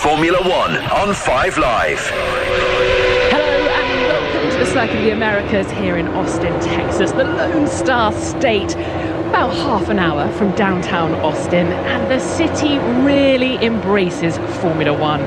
Formula One on 5 Live. Hello and welcome to the Circuit of the Americas here in Austin, Texas, the Lone Star State. About half an hour from downtown Austin, and the city really embraces Formula One.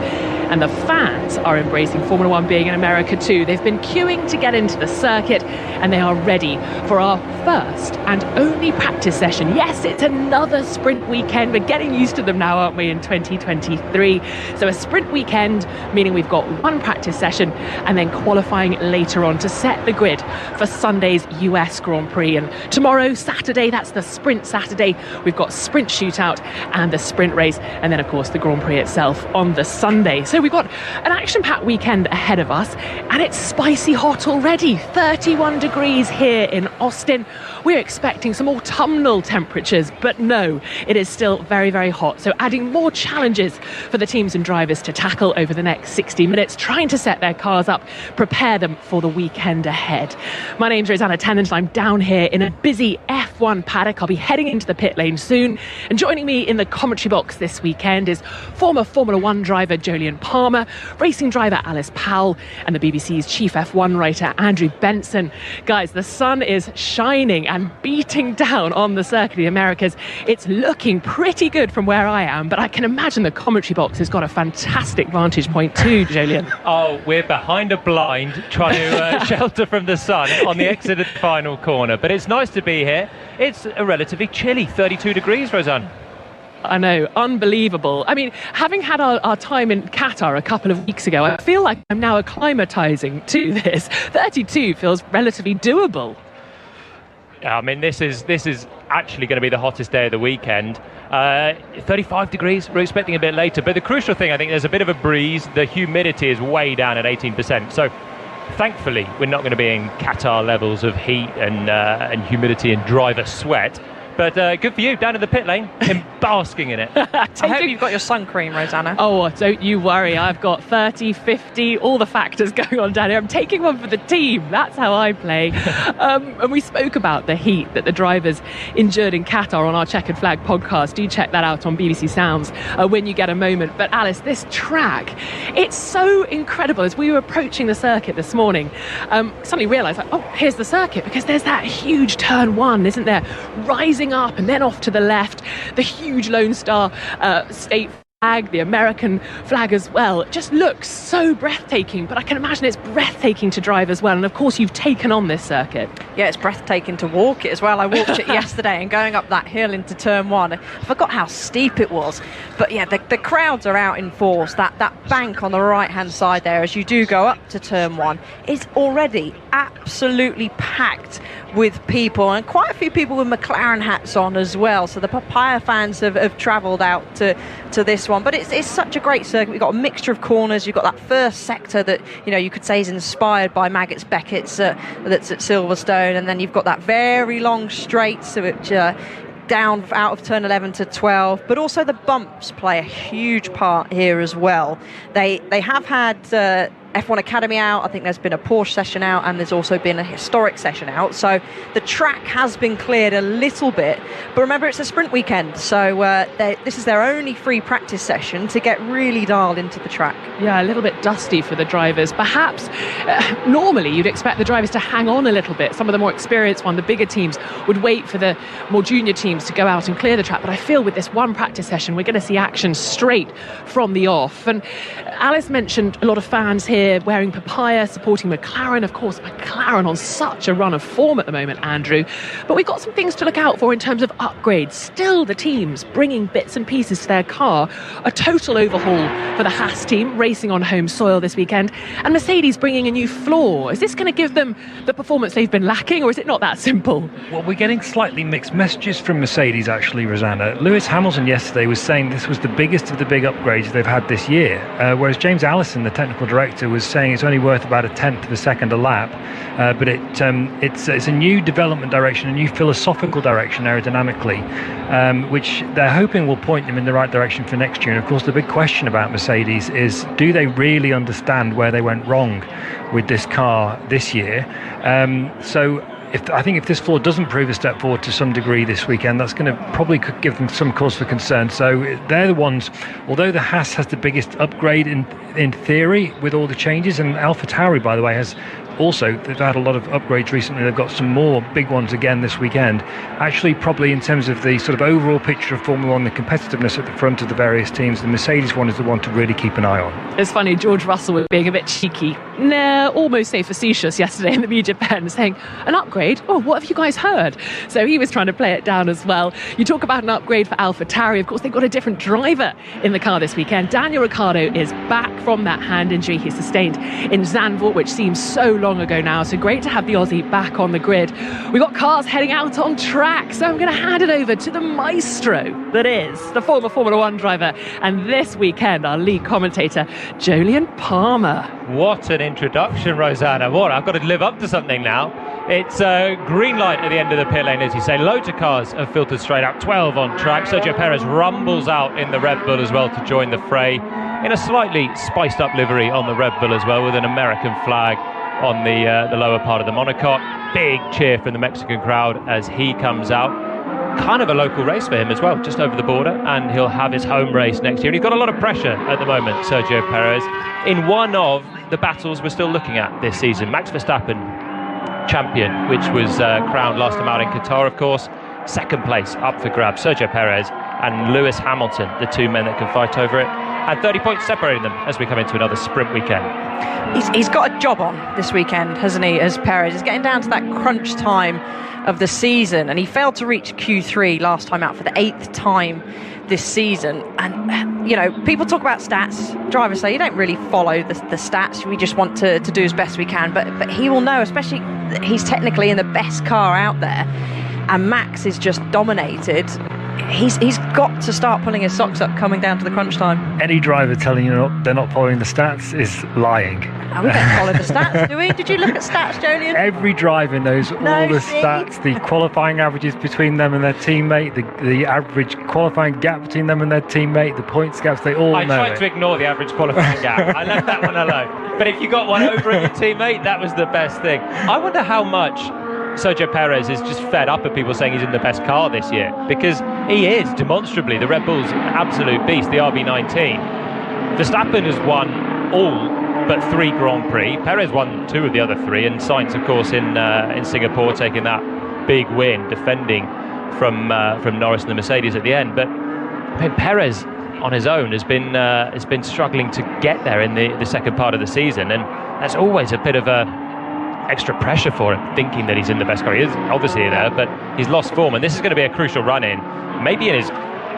And the fans are embracing Formula One being in America too. They've been queuing to get into the circuit, and they are ready for our first and only practice session. Yes, it's another sprint weekend. We're getting used to them now, aren't we, in 2023? So a sprint weekend, meaning we've got one practice session and then qualifying later on to set the grid for Sunday's US Grand Prix. And tomorrow, Saturday, that's the Sprint Saturday. We've got sprint shootout and the sprint race, and then of course the Grand Prix itself on the Sunday. So we've got an action-packed weekend ahead of us, and it's spicy hot already. 31 degrees here in Austin. We're expecting some autumnal temperatures, but no, it is still very, very hot. So adding more challenges for the teams and drivers to tackle over the next 60 minutes, trying to set their cars up, prepare them for the weekend ahead. My name's Rosanna Tennant, and I'm down here in a busy F1 paddock. I'll be heading into the pit lane soon. And joining me in the commentary box this weekend is former Formula One driver Jolyon Palmer, racing driver Alice Powell, and the BBC's chief F1 writer Andrew Benson. Guys, the sun is shining and beating down on the Circuit of the Americas. It's looking pretty good from where I am, but I can imagine the commentary box has got a fantastic vantage point too, Jolyon. Oh, we're behind a blind trying to shelter from the sun on the exit of the final corner, but it's nice to be here. It's a relatively chilly 32 degrees, Rosanne. I know, unbelievable. I mean, having had our time in Qatar a couple of weeks ago, I feel like I'm now acclimatising to this. 32 feels relatively doable. I mean, this is actually going to be the hottest day of the weekend. 35 degrees, we're expecting a bit later. But the crucial thing, I think, there's a bit of a breeze. The humidity is way down at 18%. So thankfully, we're not going to be in Qatar levels of heat and humidity and driver sweat. But good for you, down in the pit lane, basking in it. I hope you've got your sun cream, Rosanna. Oh, don't you worry. I've got 30, 50, all the factors going on down here. I'm taking one for the team. That's how I play. And we spoke about the heat that the drivers endured in Qatar on our Checkered Flag podcast. Do check that out on BBC Sounds when you get a moment. But Alice, this track, it's so incredible. As we were approaching the circuit this morning, suddenly realised, like, oh, here's the circuit, because there's that huge turn one, isn't there? Rising up and then off to the left, the huge Lone Star State flag, the American flag as well. It just looks so breathtaking, but I can imagine it's breathtaking to drive as well. And of course, you've taken on this circuit. Yeah, it's breathtaking to walk it as well. I walked it yesterday, and going up that hill into turn one, I forgot how steep it was. But yeah, the crowds are out in force. That bank on the right-hand side there, as you do go up to turn one, is already absolutely packed with people, and quite a few people with McLaren hats on as well. So the Papaya fans have travelled out to this one. But it's such a great circuit. We've got a mixture of corners. You've got that first sector that, you know, you could say is inspired by Maggots Beckett's that's at Silverstone, and then you've got that very long straight, so which down out of turn 11 to 12, but also the bumps play a huge part here as well. They have had F1 Academy out. I think there's been a Porsche session out, and there's also been a historic session out. So the track has been cleared a little bit, but remember, it's a sprint weekend, so this is their only free practice session to get really dialed into the track. Yeah, a little bit dusty for the drivers. Perhaps normally you'd expect the drivers to hang on a little bit. Some of the more experienced the bigger teams would wait for the more junior teams to go out and clear the track. But I feel with this one practice session, we're going to see action straight from the off. And Alice mentioned a lot of fans here wearing Papaya, supporting McLaren. Of course, McLaren on such a run of form at the moment, Andrew. But we've got some things to look out for in terms of upgrades. Still the teams bringing bits and pieces to their car. A total overhaul for the Haas team, racing on home soil this weekend. And Mercedes bringing a new floor. Is this going to give them the performance they've been lacking, or is it not that simple? Well, we're getting slightly mixed messages from Mercedes, actually, Rosanna. Lewis Hamilton yesterday was saying this was the biggest of the big upgrades they've had this year, whereas James Allison, the technical director, was saying it's only worth about a tenth of a second a lap. But it's a new development direction, a new philosophical direction aerodynamically, which they're hoping will point them in the right direction for next year. And of course, the big question about Mercedes is, do they really understand where they went wrong with this car this year? So I think if this floor doesn't prove a step forward to some degree this weekend, that's going to probably could give them some cause for concern. So they're the ones, although the Haas has the biggest upgrade in theory with all the changes, and AlphaTauri, by the way, has also, they've had a lot of upgrades recently. They've got some more big ones again this weekend. Actually, probably in terms of the sort of overall picture of Formula One, the competitiveness at the front of the various teams, the Mercedes one is the one to really keep an eye on. It's funny, George Russell was being a bit cheeky, almost say facetious yesterday in the media pen, saying, an upgrade? Oh, what have you guys heard? So he was trying to play it down as well. You talk about an upgrade for AlphaTauri. Of course, they've got a different driver in the car this weekend. Daniel Ricciardo is back from that hand injury he sustained in Zandvoort, which seems so long ago now. So great to have the Aussie back on the grid. We've got cars heading out on track, so I'm going to hand it over to the maestro that is the former Formula One driver, and this weekend our lead commentator, Jolyon Palmer. What an introduction, Rosanna. What? I've got to live up to something now. It's a green light at the end of the pit lane, as you say. Loads of cars have filtered straight out, 12 on track. Sergio Perez rumbles out in the Red Bull as well to join the fray, in a slightly spiced up livery on the Red Bull as well, with an American flag on the lower part of the monocoque. Big cheer from the Mexican crowd as he comes out. Kind of a local race for him as well, just over the border, and he'll have his home race next year. And he's got a lot of pressure at the moment, Sergio Perez, in one of the battles we're still looking at this season. Max Verstappen, champion, which was crowned last time out in Qatar, of course. Second place up for grabs, Sergio Perez and Lewis Hamilton, the two men that can fight over it, and 30 points separating them as we come into another sprint weekend. He's got a job on this weekend, hasn't he, as Perez? He's getting down to that crunch time of the season, and he failed to reach Q3 last time out for the 8th time this season. And, you know, people talk about stats. Drivers say you don't really follow the stats. We just want to do as best we can. But he will know, especially he's technically in the best car out there, and Max is just dominated. He's got to start pulling his socks up coming down to the crunch time. Any driver telling you they're not following the stats is lying. We don't follow the stats, do we? Did you look at stats, Jolyon? Every driver knows all the stats, the qualifying averages between them and their teammate, the average qualifying gap between them and their teammate, the points gaps, they all know it. I tried to ignore the average qualifying gap. I left that one alone. But if you got one over at your teammate, that was the best thing. I wonder how much Sergio Perez is just fed up at people saying he's in the best car this year, because he is demonstrably. The Red Bull's an absolute beast, the RB19. Verstappen has won all but 3 Grand Prix. Perez won 2 of the other 3, and Sainz, of course, in Singapore, taking that big win, defending from Norris and the Mercedes at the end. But I mean, Perez on his own has been struggling to get there in the second part of the season, and that's always a bit of a extra pressure for him, thinking that he's in the best car. He is obviously there, but he's lost form, and this is going to be a crucial run-in, maybe in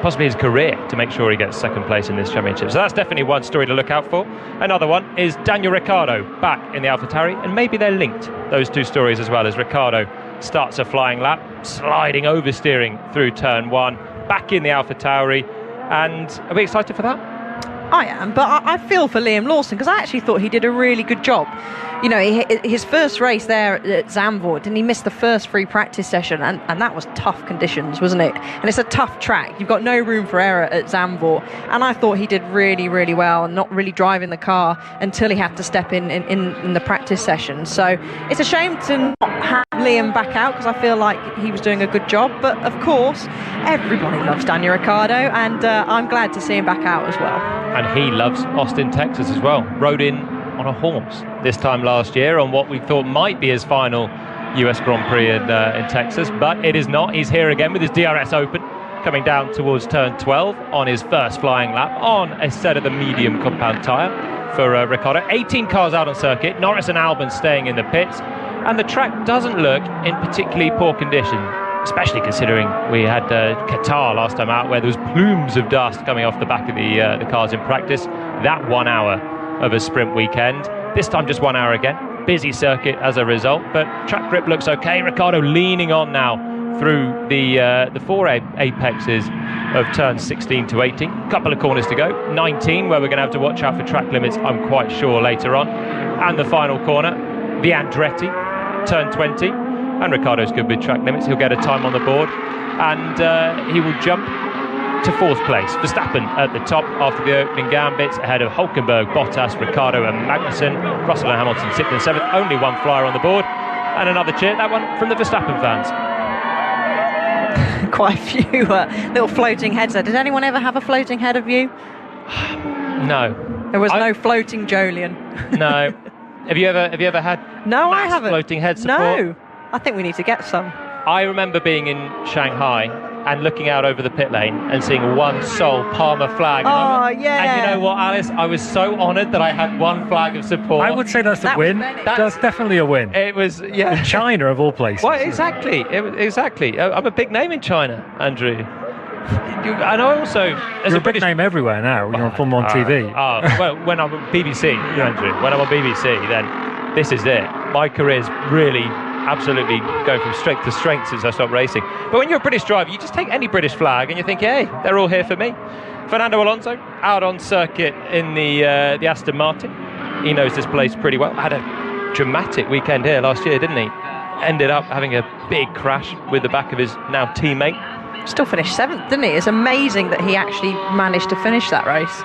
possibly his career, to make sure he gets second place in this championship. So that's definitely one story to look out for. Another one is Daniel Ricciardo back in the AlphaTauri, and maybe they're linked, those two stories as well, as Ricciardo starts a flying lap, sliding oversteering through turn 1, back in the AlphaTauri. And are we excited for that? I am, but I feel for Liam Lawson, because I actually thought he did a really good job. You know, his first race there at Zandvoort, and he missed the first free practice session, and that was tough conditions, wasn't it? And it's a tough track. You've got no room for error at Zandvoort, and I thought he did really, really well, and not really driving the car until he had to step in the practice session. So it's a shame to not have Liam back out, because I feel like he was doing a good job. But of course, everybody loves Daniel Ricciardo, and I'm glad to see him back out as well. And he loves Austin, Texas as well. Rode in on a horse this time last year on what we thought might be his final US Grand Prix in Texas, but it is not. He's here again with his DRS Open, coming down towards turn 12 on his first flying lap on a set of the medium compound tyre for Ricciardo. 18 cars out on circuit, Norris and Albon staying in the pits, and the track doesn't look in particularly poor condition, especially considering we had Qatar last time out, where there was plumes of dust coming off the back of the cars in practice. That 1 hour of a sprint weekend. This time just 1 hour again. Busy circuit as a result, but track grip looks okay. Ricciardo leaning on now through the 4 apexes of turns 16 to 18. Couple of corners to go. 19, where we're going to have to watch out for track limits, I'm quite sure, later on. And the final corner, the Andretti, turn 20. And Ricciardo's good with track limits. He'll get a time on the board, and he will jump to 4th place. Verstappen at the top after the opening gambits, ahead of Hülkenberg, Bottas, Ricciardo and Magnussen. Russell and Hamilton 6th and 7th. Only one flyer on the board. And another cheer, that one from the Verstappen fans. Quite a few little floating heads there. Did anyone ever have a floating head of you? No. There was no floating Jolyon. No. Have you ever had No, I mass haven't. floating head support? No. I think we need to get some. I remember being in Shanghai and looking out over the pit lane and seeing one sole Palmer flag. Yeah. And you know what, Alice? I was so honoured that I had one flag of support. I would say that's a win. That's definitely a win. It was, yeah. China, of all places. Well, exactly. Exactly. I'm a big name in China, Andrew. And I also... as You're a big name everywhere now. You're on Formula 1 TV. Well, when I'm on BBC, Andrew, when I'm on BBC, then this is it. My career's really... absolutely going from strength to strength since I stopped racing. But when you're a British driver, you just take any British flag and you think, hey, they're all here for me. Fernando Alonso out on circuit in the Aston Martin. He knows this place pretty well. Had a dramatic weekend here last year, didn't he? Ended up having a big crash with the back of his now teammate. Still finished 7th, didn't he? It's amazing that he actually managed to finish that race.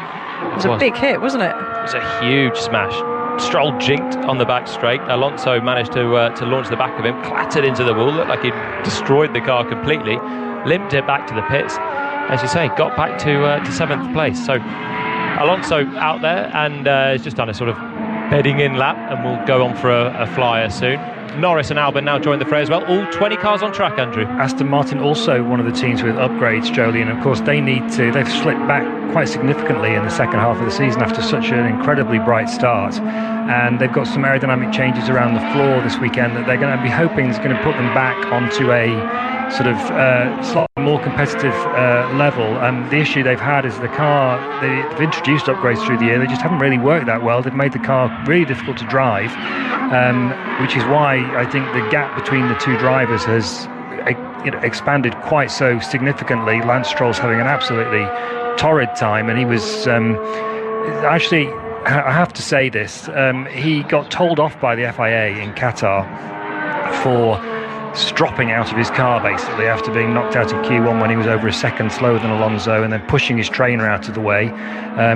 It was a big hit, wasn't it? It was a huge smash. Stroll jinked on the back straight. Alonso managed to launch the back of him, clattered into the wall, looked like he'd destroyed the car completely, limped it back to the pits. As you say, got back to 7th place. So Alonso out there and has just done a sort of bedding in lap and will go on for a flyer soon. Norris and Albon now join the fray as well. All 20 cars on track, Andrew. Aston Martin also one of the teams with upgrades, Jolie, and of course they've slipped back quite significantly in the second half of the season after such an incredibly bright start, and they've got some aerodynamic changes around the floor this weekend that they're going to be hoping is going to put them back onto a sort of slightly more competitive level. The issue they've had is the car, they've introduced upgrades through the year, they just haven't really worked that well. They've made the car really difficult to drive, which is why I think the gap between the two drivers has expanded quite so significantly. Lance Stroll's having an absolutely torrid time, and he was actually, I have to say this, he got told off by the FIA in Qatar for dropping out of his car basically after being knocked out in Q1 when he was over a second slower than Alonso, and then pushing his trainer out of the way.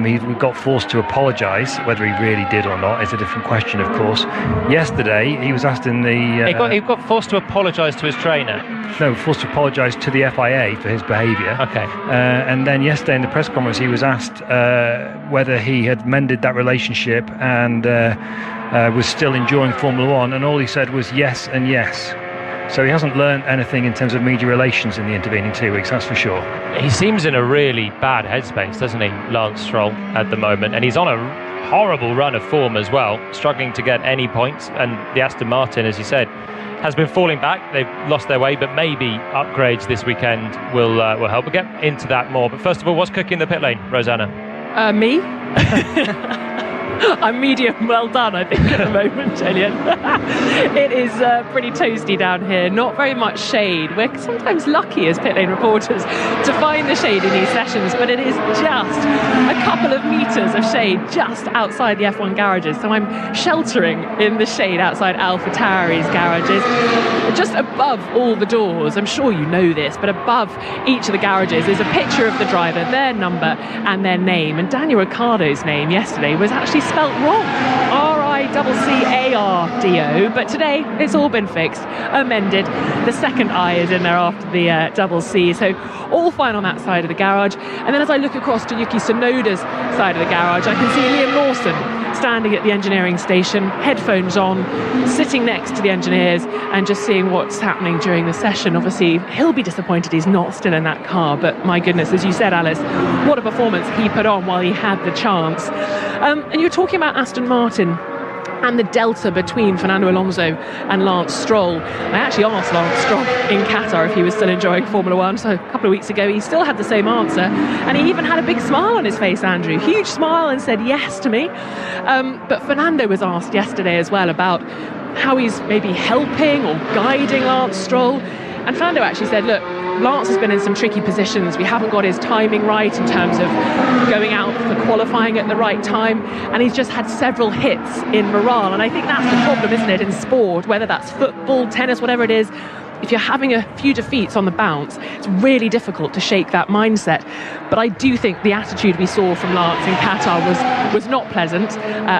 He got forced to apologise. Whether he really did or not is a different question, of course. Yesterday he was asked in the he got forced to apologise to his trainer. No, forced to apologise to the FIA for his behaviour. Okay. And then yesterday in the press conference he was asked whether he had mended that relationship and was still enjoying Formula 1, and all he said was yes and yes. So he hasn't learned anything in terms of media relations in the intervening 2 weeks, that's for sure. He seems in a really bad headspace, doesn't he, Lance Stroll, at the moment? And he's on a horrible run of form as well, struggling to get any points. And the Aston Martin, as you said, has been falling back. They've lost their way, but maybe upgrades this weekend will help. We'll get into that more. But first of all, what's cooking in the pit lane, Rosanna? Me? I'm medium well done, I think, at the moment, Gillian. It is pretty toasty down here. Not very much shade. We're sometimes lucky as pit lane reporters to find the shade in these sessions, but it is just a couple of metres of shade just outside the F1 garages. So I'm sheltering in the shade outside AlphaTauri's garages. Just above all the doors, I'm sure you know this, but above each of the garages is a picture of the driver, their number and their name. And Daniel Ricciardo's name yesterday was actually spelt wrong, RICCARDO, but today it's all been fixed, amended. The second I is in there after the double C, so all fine on that side of the garage. And then as I look across to Yuki Tsunoda's side of the garage, I can see Liam Lawson standing at the engineering station, headphones on, sitting next to the engineers and just seeing what's happening during the session. Obviously he'll be disappointed he's not still in that car, but my goodness, as you said, Alice, what a performance he put on while he had the chance. And you're talking about Aston Martin and the delta between Fernando Alonso and Lance Stroll. I actually asked Lance Stroll in Qatar if he was still enjoying Formula 1, so a couple of weeks ago he still had the same answer, and he even had a big smile on his face, Andrew, huge smile, and said yes to me. But Fernando was asked yesterday as well about how he's maybe helping or guiding Lance Stroll, and Fernando actually said, look, Lance has been in some tricky positions. We haven't got his timing right in terms of going out for qualifying at the right time, and he's just had several hits in morale. And I think that's the problem, isn't it, in sport, whether that's football, tennis, whatever it is. if you're having a few defeats on the bounce, it's really difficult to shake that mindset. But I do think the attitude we saw from Lance in Qatar was not pleasant.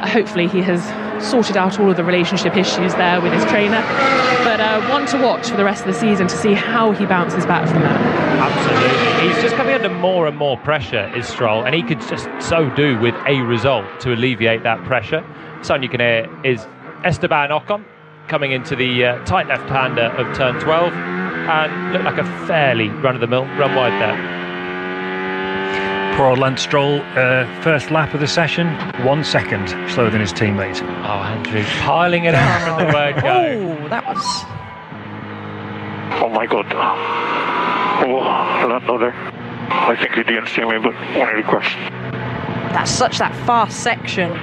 Hopefully he has sorted out all of the relationship issues there with his trainer. But one to watch for the rest of the season to see how he bounces back from that. Absolutely. He's just coming under more and more pressure, is Stroll, and he could just so do with a result to alleviate that pressure. Sound you can hear is Esteban Ocon coming into the tight left-hander of turn 12 and looked like a fairly run-of-the-mill run wide there. Poor old Lance Stroll, first lap of the session, 1 second slower than his teammate. Oh, Andrew, piling it out from the word go. Oh, that was... Oh my God. Oh, Lando there. I think he didn't see me, but wanted to crash. That's such that fast section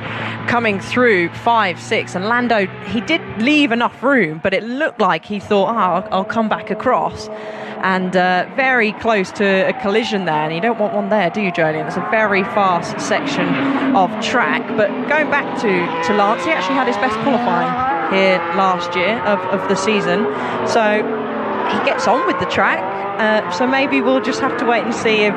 coming through 5, 6, and Lando, he did leave enough room, but it looked like he thought, I'll come back across, and very close to a collision there, and you don't want one there, do you, Jolien? It's a very fast section of track. But going back to Lance, he actually had his best qualifying here last year of the season, so he gets on with the track. So maybe we'll just have to wait and see if,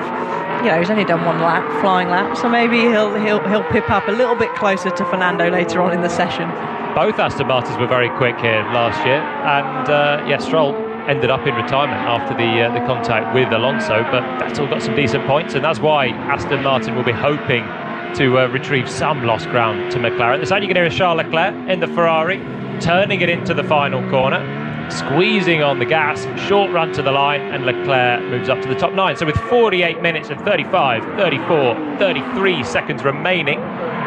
he's only done 1 lap, flying lap, so maybe he'll pip up a little bit closer to Fernando later on in the session. Both Aston Martins were very quick here last year, and Stroll ended up in retirement after the contact with Alonso, but Vettel got some decent points, and that's why Aston Martin will be hoping to retrieve some lost ground to McLaren. The sound you can hear is Charles Leclerc in the Ferrari, turning it into the final corner, squeezing on the gas, short run to the line, and Leclerc moves up to the top 9. So with 48 minutes and 35, 34, 33 seconds remaining,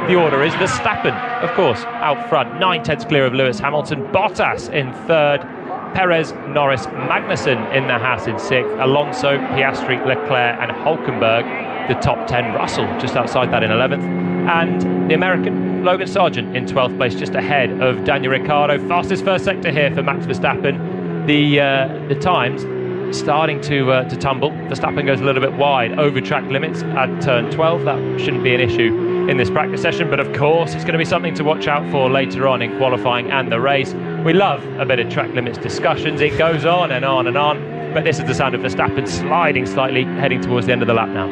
the order is Verstappen, of course, out front, 9/10 clear of Lewis Hamilton, Bottas in 3rd, Perez, Norris, Magnussen in the Haas in 6th, Alonso, Piastri, Leclerc and Hülkenberg, the top 10, Russell just outside that in 11th, and the American Logan Sargent in 12th place, just ahead of Daniel Ricciardo. Fastest first sector here for Max Verstappen. The times starting to tumble. Verstappen goes a little bit wide over track limits at turn 12. That shouldn't be an issue in this practice session, but of course it's going to be something to watch out for later on in qualifying and the race. We love a bit of track limits discussions. It goes on and on and on, but this is the sound of Verstappen sliding slightly, heading towards the end of the lap now.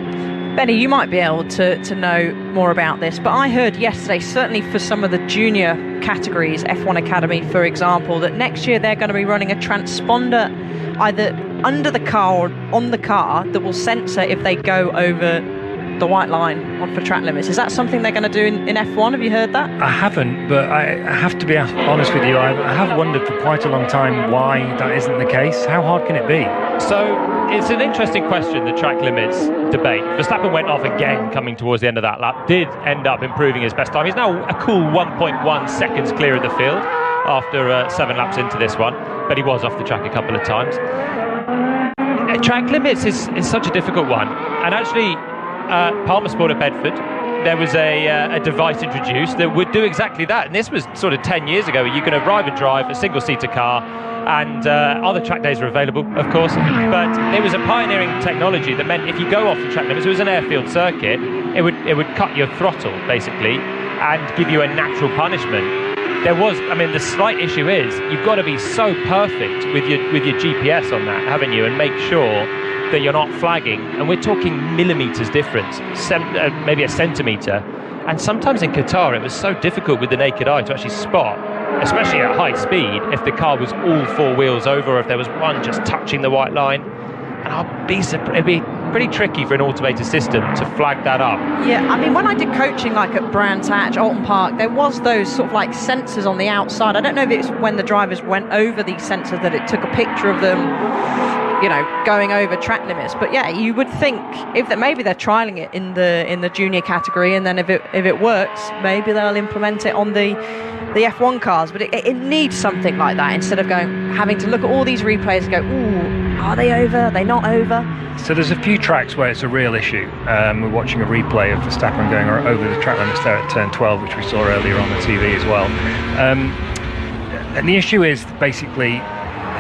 Benny, you might be able to know more about this, but I heard yesterday, certainly for some of the junior categories, F1 Academy for example, that next year they're going to be running a transponder either under the car or on the car that will censor if they go over the white line on for track limits. Is that something they're going to do in F1? Have you heard that? I haven't, but I have to be honest with you, I have wondered for quite a long time why that isn't the case. How hard can it be? So it's an interesting question, the track limits debate. Verstappen went off again coming towards the end of that lap, did end up improving his best time. He's now a cool 1.1 seconds clear of the field after 7 laps into this one, but he was off the track a couple of times. Track limits is such a difficult one, and actually Palmer Sport at Bedford, there was a device introduced that would do exactly that, and this was sort of 10 years ago, where you can arrive and drive a single-seater car, and other track days are available, of course, but it was a pioneering technology that meant if you go off the track limits, it was an airfield circuit, it would cut your throttle basically and give you a natural punishment. The slight issue is you've got to be so perfect with your GPS on that, haven't you, and make sure that you're not flagging, and we're talking millimetres difference, maybe a centimetre, and sometimes in Qatar it was so difficult with the naked eye to actually spot, especially at high speed, if the car was all 4 wheels over or if there was one just touching the white line, and it'd be pretty tricky for an automated system to flag that up. Yeah, I mean, when I did coaching like at Brands Hatch, Alton Park, there was those sort of like sensors on the outside. I don't know if it's when the drivers went over these sensors that it took a picture of them, going over track limits. But yeah, you would think maybe they're trialing it in the junior category, and then if it works, maybe they'll implement it on the F1 cars. But it needs something like that, instead of having to look at all these replays and go, ooh, are they over? Are they not over? So there's a few tracks where it's a real issue. We're watching a replay of Verstappen going over the track limits there at turn 12, which we saw earlier on the TV as well. And the issue is basically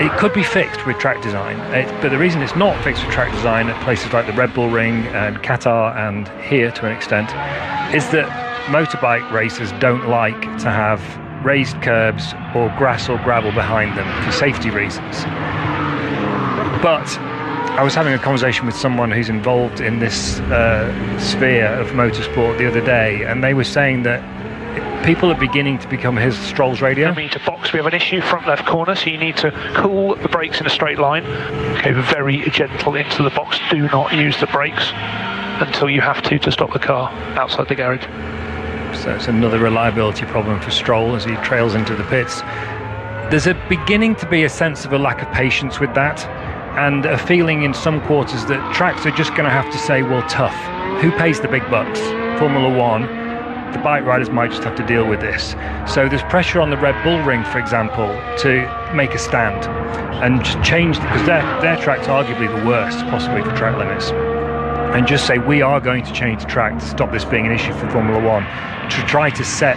it could be fixed with track design, but the reason it's not fixed with track design at places like the Red Bull Ring and Qatar and here to an extent is that motorbike racers don't like to have raised curbs or grass or gravel behind them for safety reasons. But I was having a conversation with someone who's involved in this sphere of motorsport the other day, and they were saying that people are beginning to become his Stroll's radio. Meter box, we have an issue front left corner, so you need to cool the brakes in a straight line. Okay, very gentle into the box. Do not use the brakes until you have to stop the car outside the garage. So it's another reliability problem for Stroll as he trails into the pits. There's beginning to be a sense of a lack of patience with that, and a feeling in some quarters that tracks are just going to have to say, well, tough. Who pays the big bucks? Formula One. The bike riders might just have to deal with this. So there's pressure on the Red Bull Ring, for example, to make a stand and just change, because their track's arguably the worst possibly for track limits, and just say we are going to change the track to stop this being an issue for Formula One, to try to set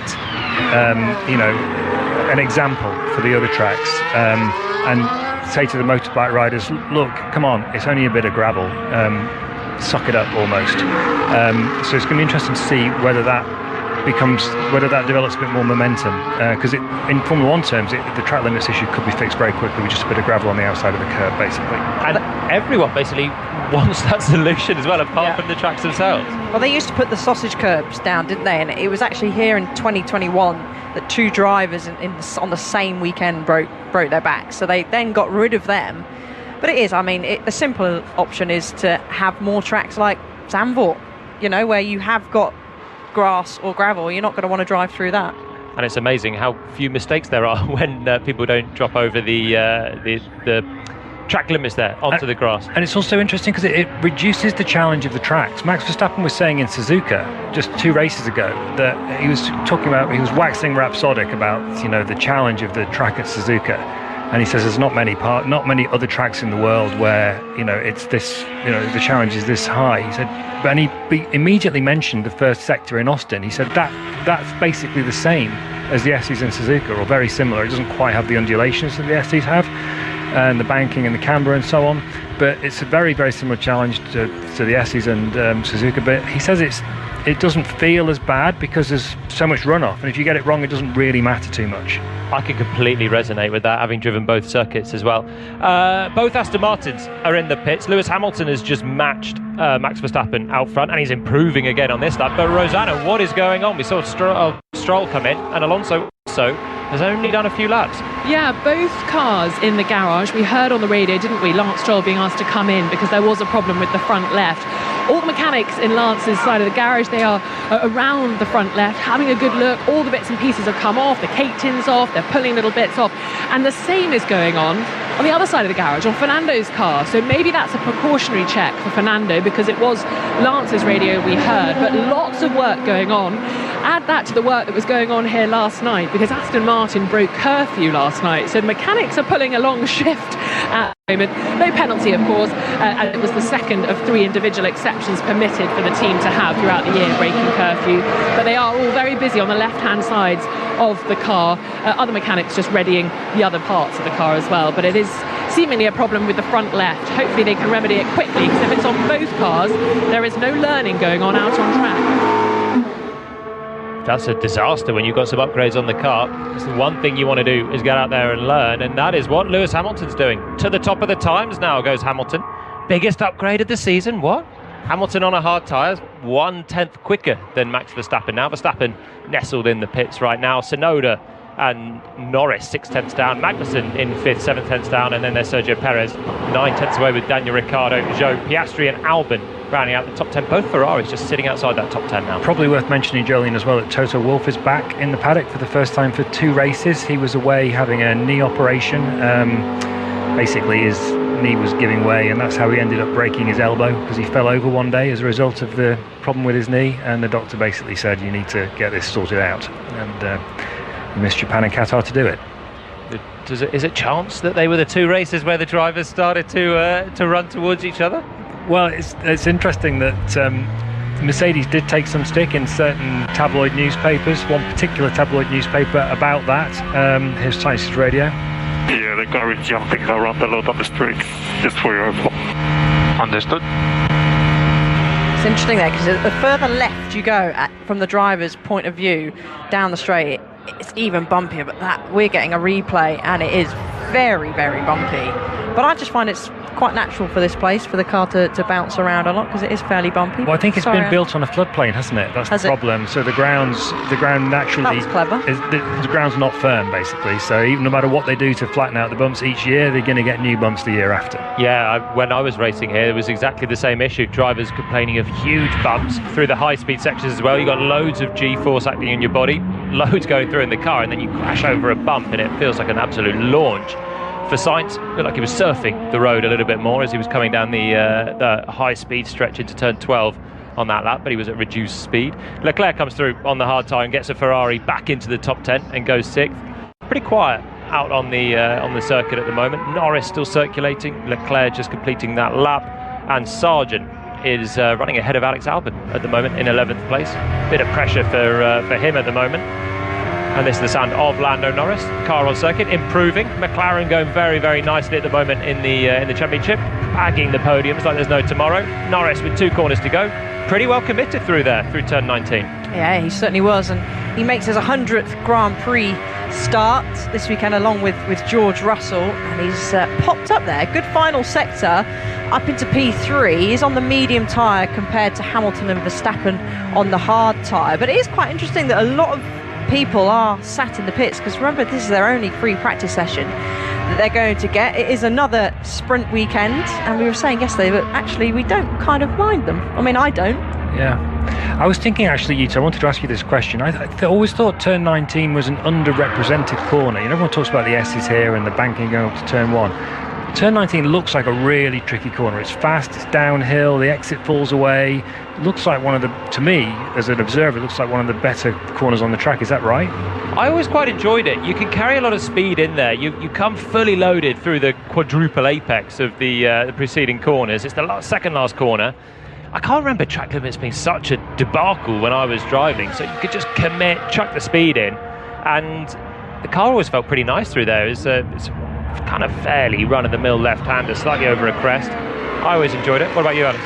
an example for the other tracks, and say to the motorbike riders, look, come on, it's only a bit of gravel, suck it up almost. So it's going to be interesting to see whether that develops a bit more momentum, because in Formula One terms, the track limits issue could be fixed very quickly with just a bit of gravel on the outside of the curb, basically. And everyone basically wants that solution as well, apart from the tracks themselves. Well, they used to put the sausage curbs down, didn't they? And it was actually here in 2021 that two drivers on the same weekend broke their backs, so they then got rid of them. But it is, I mean, the simple option is to have more tracks like Zandvoort, where you have got grass or gravel. You're not going to want to drive through that. And it's amazing how few mistakes there are when people don't drop over the track limits there onto the grass. And it's also interesting because it reduces the challenge of the tracks. Max Verstappen was saying in Suzuka just 2 races ago that he was waxing rhapsodic about the challenge of the track at Suzuka. And he says there's not many other tracks in the world where it's this, the challenge is this high. He said, and he immediately mentioned the first sector in Austin. He said that's basically the same as the S's in Suzuka, or very similar. It doesn't quite have the undulations that the S's have, and the banking and the camber and so on, but it's a very, very similar challenge to the S's and Suzuka. But he says it doesn't feel as bad because there's so much runoff, and if you get it wrong, it doesn't really matter too much. I can completely resonate with that, having driven both circuits as well. Both Aston Martins are in the pits. Lewis Hamilton has just matched Max Verstappen out front, and he's improving again on this lap. But Rosanna, what is going on? We saw Stroll come in, and Alonso also has only done a few laps. Yeah, both cars in the garage. We heard on the radio, didn't we, Lance Stroll being asked to come in because there was a problem with the front left. All the mechanics in Lance's side of the garage, they are around the front left, having a good look. All the bits and pieces have come off, the cake tins off, they're pulling little bits off. And the same is going on the other side of the garage, on Fernando's car. So maybe that's a precautionary check for Fernando, because it was Lance's radio we heard, but lots of work going on. Add that to the work that was going on here last night, because Aston Martin broke curfew last night, so mechanics are pulling a long shift at the moment. No penalty, of course, and it was the second of 3 individual exceptions permitted for the team to have throughout the year, breaking curfew. But they are all very busy on the left-hand sides of the car. Other mechanics just readying the other parts of the car as well. But it is seemingly a problem with the front left. Hopefully they can remedy it quickly, because if it's on both cars, there is no learning going on out on track. That's a disaster when you've got some upgrades on the car. It's the one thing you want to do is get out there and learn, and that is what Lewis Hamilton's doing. To the top of the times now goes Hamilton. Biggest upgrade of the season, what? Hamilton on a hard tyre, 1/10 quicker than Max Verstappen. Now Verstappen nestled in the pits right now. Tsunoda and Norris 6/10 down. Magnussen in 5th, 7/10 down, and then there's Sergio Perez 9/10 away with Daniel Ricciardo, Zhou, Piastri and Albon rounding out the top 10. Both Ferraris just sitting outside that top 10 now. Probably worth mentioning, Jolene, as well, that Toto Wolff is back in the paddock for the first time for 2 races. He was away having a knee operation. Basically his knee was giving way, and that's how he ended up breaking his elbow, because he fell over one day as a result of the problem with his knee, and the doctor basically said, you need to get this sorted out, and he missed Japan and Qatar to do it. Is it chance that they were the 2 races where the drivers started to run towards each other? Well, it's interesting that Mercedes did take some stick in certain tabloid newspapers, one particular tabloid newspaper about that. Here's Tyson's radio. Yeah, the car is jumping around a lot on the streets, just for your info. Understood. It's interesting there, because the further left you go from the driver's point of view down the straight, it's even bumpier, but we're getting a replay and it is very, very bumpy. But I just find it's quite natural for this place for the car to bounce around a lot because it is fairly bumpy. Well, I think it's been built on a floodplain, hasn't it? That's the problem. So the ground naturally That's clever. The ground's not firm, basically. So even no matter what they do to flatten out the bumps each year, they're going to get new bumps the year after. Yeah, when I was racing here, it was exactly the same issue. Drivers complaining of huge bumps through the high-speed sections as well. You got loads of G-force acting in your body, loads going through in the car, and then you crash over a bump, and it feels like an absolute launch. For Sainz, it looked like he was surfing the road a little bit more as he was coming down the high-speed stretch into turn 12 on that lap, but he was at reduced speed. Leclerc comes through on the hard tyre and gets a Ferrari back into the top 10 and goes 6th. Pretty quiet out on the circuit at the moment. Norris still circulating, Leclerc just completing that lap, and Sargent is running ahead of Alex Albon at the moment in 11th place. Bit of pressure for him at the moment. And this is the sound of Lando Norris. Car on circuit, improving. McLaren going very, very nicely at the moment in the championship, bagging the podiums like there's no tomorrow. Norris with 2 corners to go, pretty well committed through turn 19. Yeah, he certainly was, and he makes his 100th Grand Prix start this weekend along with George Russell, and he's popped up there. Good final sector up into P3. He's on the medium tyre compared to Hamilton and Verstappen on the hard tyre, but it is quite interesting that a lot of people are sat in the pits because remember, this is their only free practice session that they're going to get. It is another sprint weekend, and we were saying yesterday that actually we don't kind of mind them. I mean, I don't. Yeah. I was thinking actually, Yuta, I wanted to ask you this question. I always thought turn 19 was an underrepresented corner. You know, everyone talks about the S's here and the banking going up to turn 1. Turn 19 looks like a really tricky corner. It's fast, it's downhill, the exit falls away. It looks like to me, as an observer, it looks like one of the better corners on the track. Is that right? I always quite enjoyed it. You can carry a lot of speed in there. You come fully loaded through the quadruple apex of the preceding corners. It's the second last corner. I can't remember track limits being such a debacle when I was driving, so you could just commit, chuck the speed in, and the car always felt pretty nice through there. It's kind of fairly run-of-the-mill left-hander, slightly over a crest. I always enjoyed it. What about you, Alice?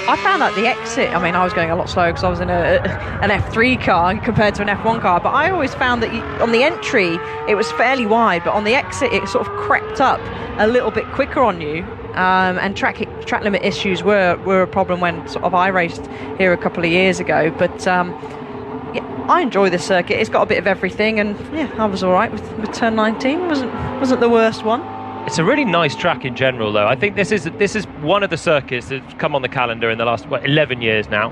I found that the exit, I mean, I was going a lot slower because I was in an F3 car compared to an F1 car, but I always found that on the entry it was fairly wide, but on the exit it sort of crept up a little bit quicker on you. And track limit issues were a problem when sort of I raced here a couple of years ago, but yeah, I enjoy this circuit. It's got a bit of everything, and yeah, I was all right with turn 19. Wasn't the worst one. It's a really nice track in general, though. I think this is one of the circuits that's come on the calendar in the last 11 years now,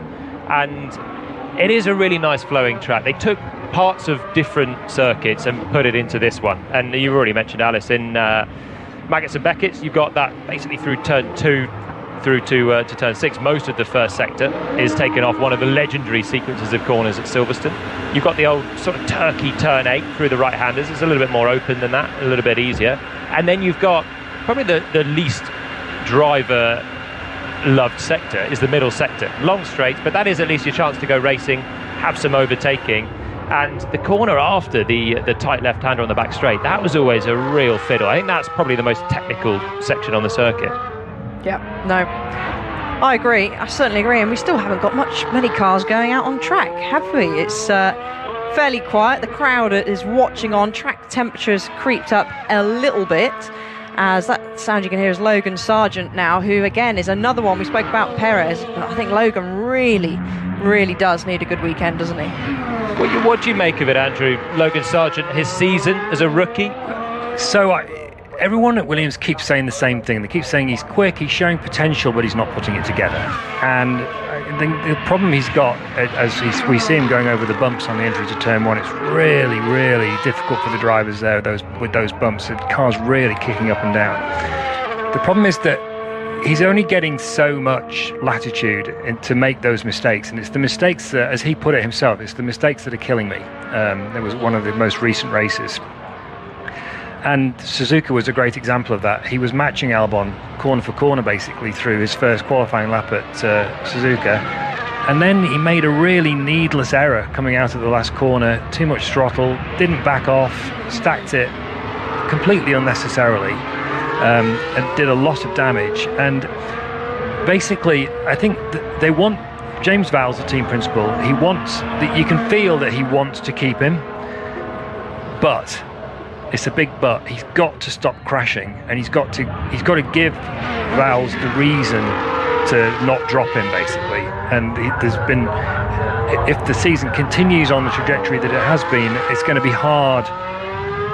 and it is a really nice flowing track. They took parts of different circuits and put it into this one, and you already mentioned, Alice, in Maggots and Beckett's, you've got that basically through turn 2 through to turn 6. Most of the first sector is taken off one of the legendary sequences of corners at Silverstone. You've got the old sort of turkey turn 8 through the right-handers. It's a little bit more open than that, a little bit easier. And then you've got probably the least driver-loved sector is the middle sector. Long straight, but that is at least your chance to go racing, have some overtaking. And the corner after the tight left-hander on the back straight, that was always a real fiddle. I think that's probably the most technical section on the circuit. Yeah, no, I agree. I certainly agree. And we still haven't got many cars going out on track, have we? It's fairly quiet. The crowd is watching on. Track temperatures creeped up a little bit. As that sound you can hear is Logan Sargent now, who again is another one. We spoke about Perez, but I think Logan really does need a good weekend, doesn't he? What do you make of it, Andrew? Logan Sargent, his season as a rookie? So everyone at Williams keeps saying the same thing. They keep saying he's quick, he's showing potential, but he's not putting it together. And the problem he's got, we see him going over the bumps on the entry to turn 1, it's really difficult for the drivers there with those bumps. The car's really kicking up and down. The problem is that he's only getting so much latitude to make those mistakes, and it's the mistakes that, as he put it himself, it's the mistakes that are killing me. There was one of the most recent races, and Suzuka was a great example of that. He was matching Albon corner for corner basically through his first qualifying lap at Suzuka, and then he made a really needless error coming out of the last corner, too much throttle, didn't back off, stacked it completely unnecessarily, and did a lot of damage. And basically I think they want, James Vowles, the team principal, you can feel that he wants to keep him, but it's a big but. He's got to stop crashing, and he's got to give Vowles the reason to not drop him, basically. And there's been, if the season continues on the trajectory that it has been, it's going to be hard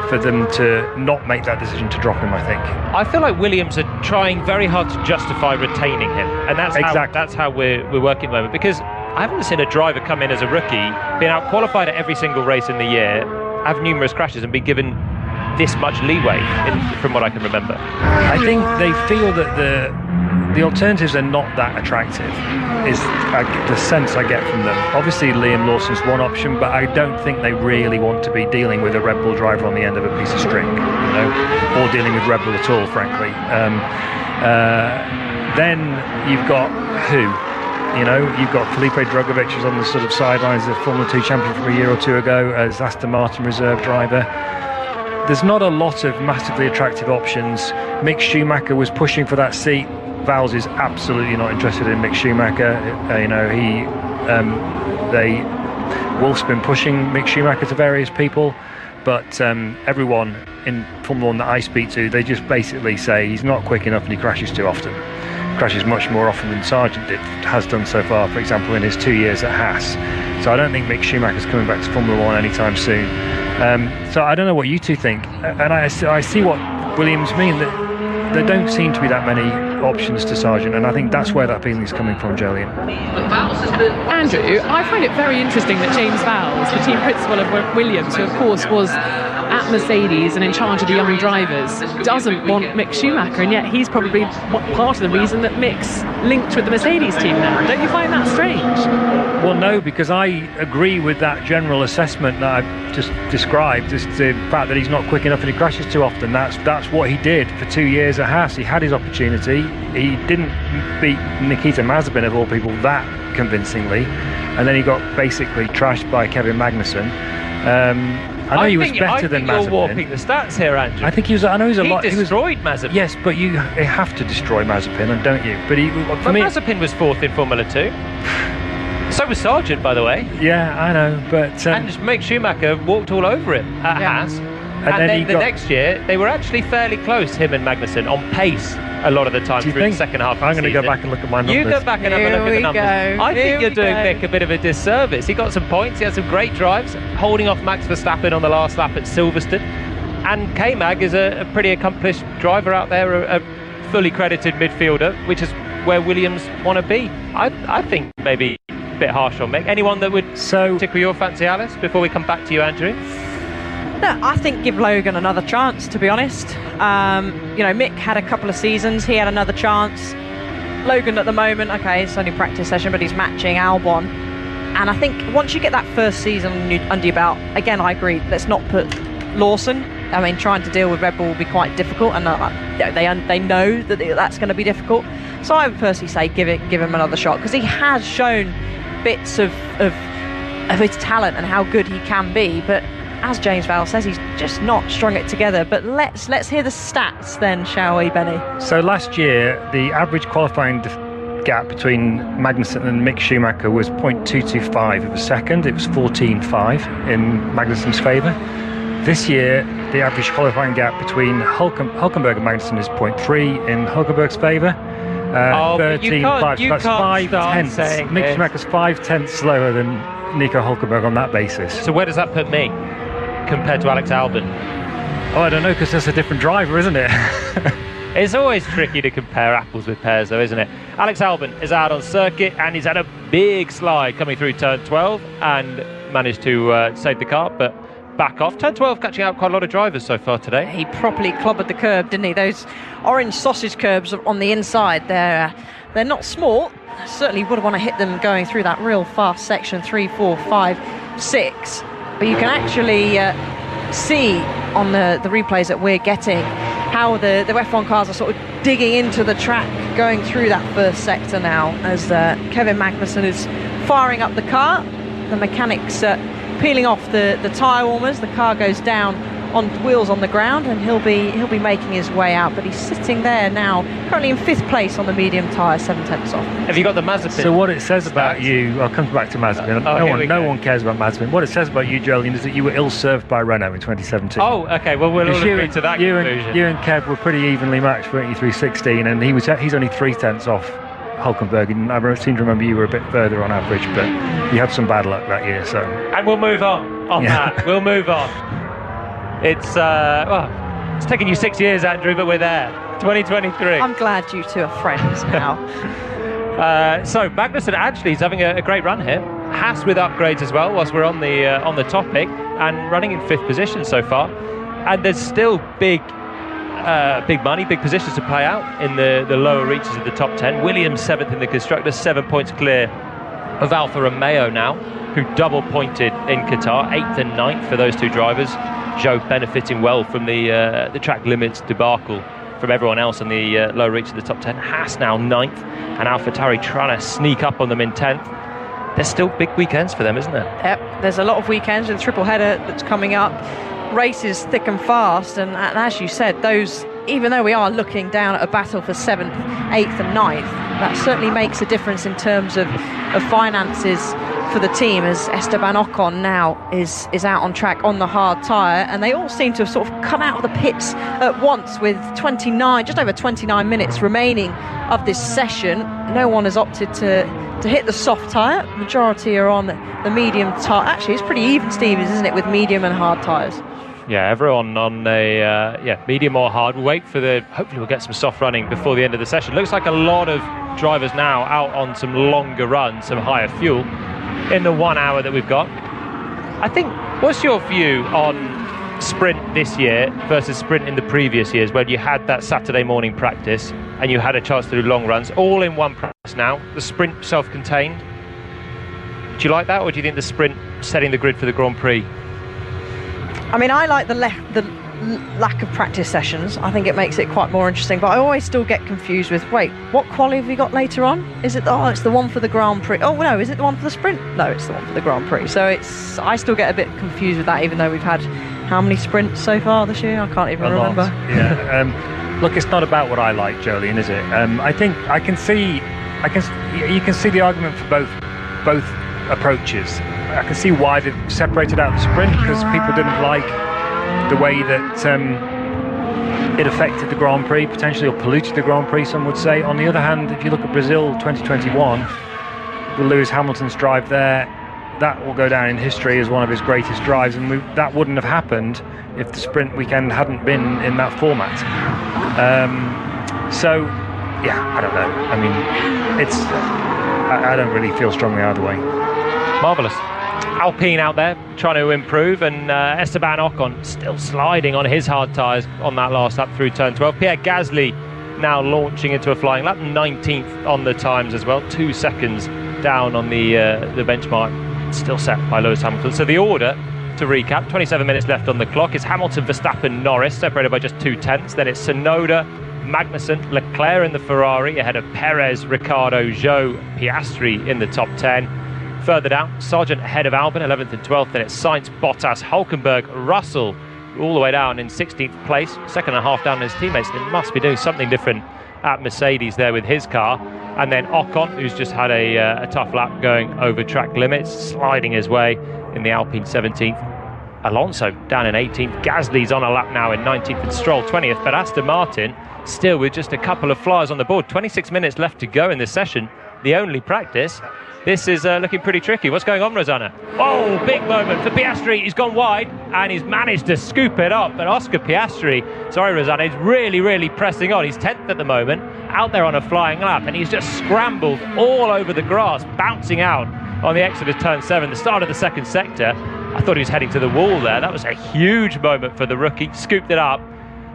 for them to not make that decision to drop him, I think. I feel like Williams are trying very hard to justify retaining him, and that's how we're working at the moment, because I haven't seen a driver come in as a rookie, been out qualified at every single race in the year, have numerous crashes and be given this much leeway from what I can remember. I think they feel that the alternatives are not that attractive, is the sense I get from them. Obviously Liam Lawson's one option, but I don't think they really want to be dealing with a Red Bull driver on the end of a piece of string, or dealing with Red Bull at all, frankly. Then you've got who? You've got Felipe Drugovich, who's on the sort of sidelines, the Formula 2 champion from a year or two ago, as Aston Martin reserve driver. There's not a lot of massively attractive options. Mick Schumacher was pushing for that seat. Vowles is absolutely not interested in Mick Schumacher. Wolf's been pushing Mick Schumacher to various people, but everyone in Formula 1 that I speak to, they just basically say he's not quick enough and he crashes too often. Crashes much more often than Sargent has done so far, for example, in his 2 years at Haas. So I don't think Mick Schumacher's coming back to Formula 1 anytime soon. So I don't know what you two think. And I see what Williams mean, that there don't seem to be that many options to Sargent, and I think that's where that feeling is coming from, Jolien. Andrew, I find it very interesting that James Vowles, the team principal of Williams, who of course was at Mercedes and in charge of the young drivers, doesn't want Mick Schumacher, and yet he's probably part of the reason that Mick's linked with the Mercedes team now. Don't you find that strange? Well, no, because I agree with that general assessment that I've just described, as the fact that he's not quick enough and he crashes too often. That's what he did for 2 years at Haas. He had his opportunity. He didn't beat Nikita Mazepin, of all people, that convincingly, and then he got basically trashed by Kevin Magnussen. I know he was better than Mazepin. You're warping the stats here, Andrew. I think he was. I know he's a lot. He destroyed Mazepin. Yes, but you have to destroy Mazepin, don't you? But Mazepin was fourth in Formula 2. So was Sargent, by the way. Yeah, I know, but and Mick Schumacher walked all over him at Haas. And then the next year, they were actually fairly close, him and Magnussen, on pace a lot of the time through the second half of the I'm going to season. go back and look at my numbers. You go back and have a look at the numbers. I think you're doing Mick a bit of a disservice. He got some points, he had some great drives, holding off Max Verstappen on the last lap at Silverstone. And K-Mag is a pretty accomplished driver out there, a fully credited midfielder, which is where Williams want to be. I think maybe a bit harsh on Mick. Anyone that would tickle your fancy, Alice, before we come back to you, Andrew? No, I think give Logan another chance, to be honest. Mick had a couple of seasons, he had another chance. Logan at the moment, okay, it's only practice session, but he's matching Albon. And I think once you get that first season under your belt, again, I agree, let's not put Lawson. I mean, trying to deal with Red Bull will be quite difficult, and they know that that's going to be difficult. So I would personally say give him another shot, because he has shown bits of his talent and how good he can be, but as James Vowles says, he's just not strung it together. But let's hear the stats then, shall we, Benny? So last year, the average qualifying gap between Magnussen and Mick Schumacher was 0.225 of a second. It was 14.5 in Magnussen's favour. This year, the average qualifying gap between Hülkenberg and Magnussen is 0.3 in Hülkenberg's favour. 13.5. So that's 5 tenths. Mick Schumacher's 5 tenths slower than Nico Hülkenberg on that basis. So where does that put me compared to Alex Albon? Oh, I don't know, because that's a different driver, isn't it? It's always tricky to compare apples with pears, though, isn't it? Alex Albon is out on circuit, and he's had a big slide coming through turn 12 and managed to save the car, but back off. Turn 12 catching out quite a lot of drivers so far today. He properly clobbered the curb, didn't he? Those orange sausage curbs on the inside, they're not small. Certainly would want to hit them going through that real fast section 3, 4, 5, 6. But you can actually see on the replays that we're getting how the F1 cars are sort of digging into the track going through that first sector now, as Kevin Magnussen is firing up the car. The mechanics peeling off the tyre warmers. The car goes down on wheels on the ground, and he'll be making his way out. But he's sitting there now, currently in 5th place on the medium tyre, 7/10 off. Have you got the Mazepin? So what it says about you, I'll come back to Mazepin. No one cares about Mazepin. What it says about you, Jolyon, is that you were ill-served by Renault in 2017. Oh, okay. Well, we'll all agree to that conclusion. You and Kev were pretty evenly matched, weren't you, through 16, and he's only 3/10 off Hulkenberg, and I seem to remember you were a bit further on average, but you had some bad luck that year. So, and we'll move on that. We'll move on. It's it's taken you 6 years, Andrew, but we're there. 2023. I'm glad you two are friends now. So Magnussen actually is having a great run here. Haas with upgrades as well, whilst we're on the topic, and running in 5th position so far. And there's still big money, big positions to play out in the lower reaches of the top 10. Williams 7th in the Constructors, 7 points clear of Alfa Romeo now, who double pointed in Qatar, 8th and 9th for those two drivers. Zhou benefiting well from the track limits debacle from everyone else in the lower reach of the top 10. Haas now 9th, and AlphaTauri trying to sneak up on them in 10th. There's still big weekends for them, isn't there? Yep, there's a lot of weekends with the triple header that's coming up. Races thick and fast, and as you said, those, even though we are looking down at a battle for 7th, 8th and 9th, that certainly makes a difference in terms of finances for the team, as Esteban Ocon now is out on track on the hard tyre, and they all seem to have sort of come out of the pits at once with just over 29 minutes remaining of this session. No one has opted to hit the soft tyre. Majority are on the medium tyre. Actually, it's pretty even, Stevens, isn't it, with medium and hard tyres? Yeah, everyone on a medium or hard. We'll wait for hopefully we'll get some soft running before the end of the session. Looks like a lot of drivers now out on some longer runs, some higher fuel in the 1 hour that we've got. I think, what's your view on sprint this year versus sprint in the previous years, when you had that Saturday morning practice and you had a chance to do long runs, all in one practice now, the sprint self-contained? Do you like that, or do you think the sprint setting the grid for the Grand Prix? I mean, I like the lack of practice sessions. I think it makes it quite more interesting, but I always still get confused with, wait, what quali have we got later on? Is it, it's the one for the Grand Prix? Oh no, is it the one for the sprint? No, it's the one for the Grand Prix. So I still get a bit confused with that, even though we've had how many sprints so far this year? I can't even remember. Yeah. Look, it's not about what I like, Jolyon, is it? I think you can see the argument for both approaches. I can see why they've separated out the sprint, because people didn't like the way that it affected the Grand Prix, potentially, or polluted the Grand Prix, some would say. On the other hand, if you look at Brazil 2021, with Lewis Hamilton's drive there, that will go down in history as one of his greatest drives, and that wouldn't have happened if the sprint weekend hadn't been in that format. So, yeah, I don't know. I mean, I don't really feel strongly either way. Marvellous. Alpine out there trying to improve, and Esteban Ocon still sliding on his hard tyres on that last lap through turn 12. Pierre Gasly now launching into a flying lap, 19th on the times as well, 2 seconds down on the benchmark, still set by Lewis Hamilton. So the order, to recap, 27 minutes left on the clock, is Hamilton, Verstappen, Norris, separated by just 2 tenths. Then it's Tsunoda, Magnussen, Leclerc in the Ferrari, ahead of Perez, Ricciardo, Zhou, Piastri in the top 10. Further down, Sargent ahead of Albon, 11th and 12th. Then it's Sainz, Bottas, Hulkenberg, Russell, all the way down in 16th place. Second and a half down his teammates. They must be doing something different at Mercedes there with his car. And then Ocon, who's just had a tough lap going over track limits, sliding his way in the Alpine 17th. Alonso down in 18th. Gasly's on a lap now in 19th, and Stroll 20th. But Aston Martin still with just a couple of flyers on the board. 26 minutes left to go in this session, the only practice. This is looking pretty tricky. What's going on, Rosanna? Oh, big moment for Piastri. He's gone wide and he's managed to scoop it up. But Oscar Piastri, sorry, Rosanna, he's really, really pressing on. He's 10th at the moment, out there on a flying lap, and he's just scrambled all over the grass, bouncing out on the exit of turn 7, the start of the second sector. I thought he was heading to the wall there. That was a huge moment for the rookie. Scooped it up.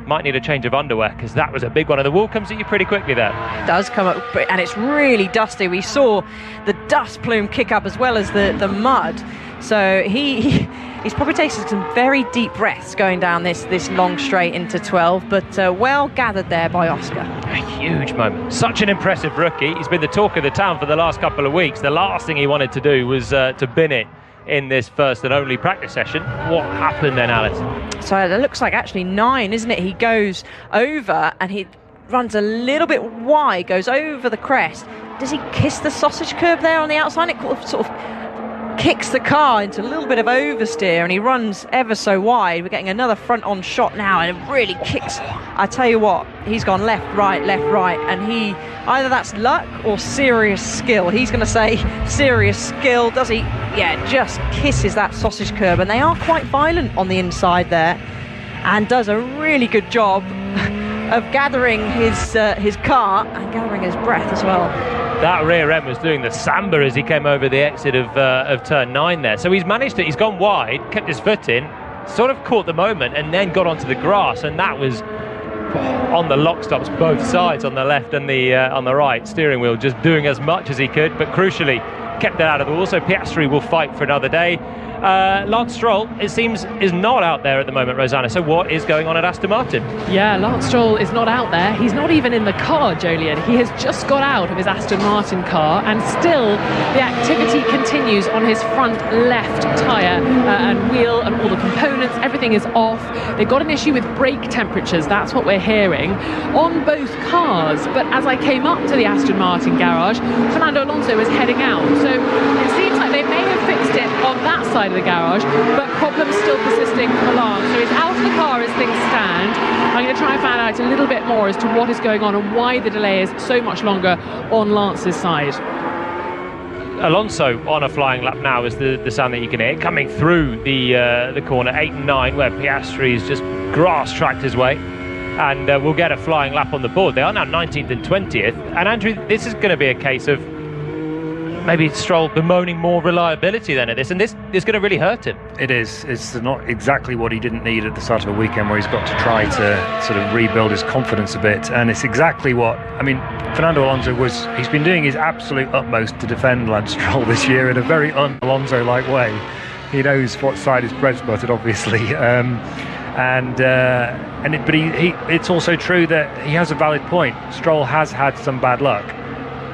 Might need a change of underwear, because that was a big one, and the wall comes at you pretty quickly there. It does come up, and it's really dusty. We saw the dust plume kick up as well as the mud, so he's probably taking some very deep breaths going down this long straight into 12, but well gathered there by Oscar. A huge moment. Such an impressive rookie. He's been the talk of the town for the last couple of weeks. The last thing he wanted to do was to bin it in this first and only practice session. What happened then, Alice? So it looks like actually 9, isn't it? He goes over and he runs a little bit wide, goes over the crest. Does he kiss the sausage curb there on the outside? It sort of kicks the car into a little bit of oversteer, and he runs ever so wide. We're getting another front-on shot now, and it really kicks. I tell you what, he's gone left, right, and he, either that's luck or serious skill. He's going to say serious skill. Does he? Yeah, just kisses that sausage curb, and they are quite violent on the inside there, and does a really good job of gathering his car and gathering his breath as well. That rear end was doing the samba as he came over the exit of turn 9 there. So he's gone wide, kept his foot in, sort of caught the moment, and then got onto the grass, and that was on the lock stops both sides, on the left and on the right. Steering wheel just doing as much as he could, but crucially kept it out of the wall. So Piastri will fight for another day. Lance Stroll, it seems, is not out there at the moment, Rosanna. So what is going on at Aston Martin? Yeah, Lance Stroll is not out there. He's not even in the car, Jolien. He has just got out of his Aston Martin car, and still the activity continues on his front left tyre and wheel, and all the components, everything is off. They've got an issue with brake temperatures, that's what we're hearing, on both cars. But as I came up to the Aston Martin garage, Fernando Alonso was heading out. So it seems like they may have fixed it on that side of the garage, but problems still persisting for Lance. So he's out of the car as things stand. I'm going to try and find out a little bit more as to what is going on and why the delay is so much longer on Lance's side. Alonso on a flying lap now is the sound that you can hear coming through the corner 8 and 9, where Piastri is just grass tracked his way, and we'll get a flying lap on the board. They are now 19th and 20th, and Andrew, this is going to be a case of maybe Stroll bemoaning more reliability than at this, and this is going to really hurt him. It is. It's not exactly what he didn't need at the start of a weekend where he's got to try to sort of rebuild his confidence a bit, and it's exactly what, I mean, Fernando Alonso he's been doing his absolute utmost to defend Lance Stroll this year in a very un-Alonso-like way. He knows what side his bread's buttered, obviously, but it's also true that he has a valid point. Stroll has had some bad luck.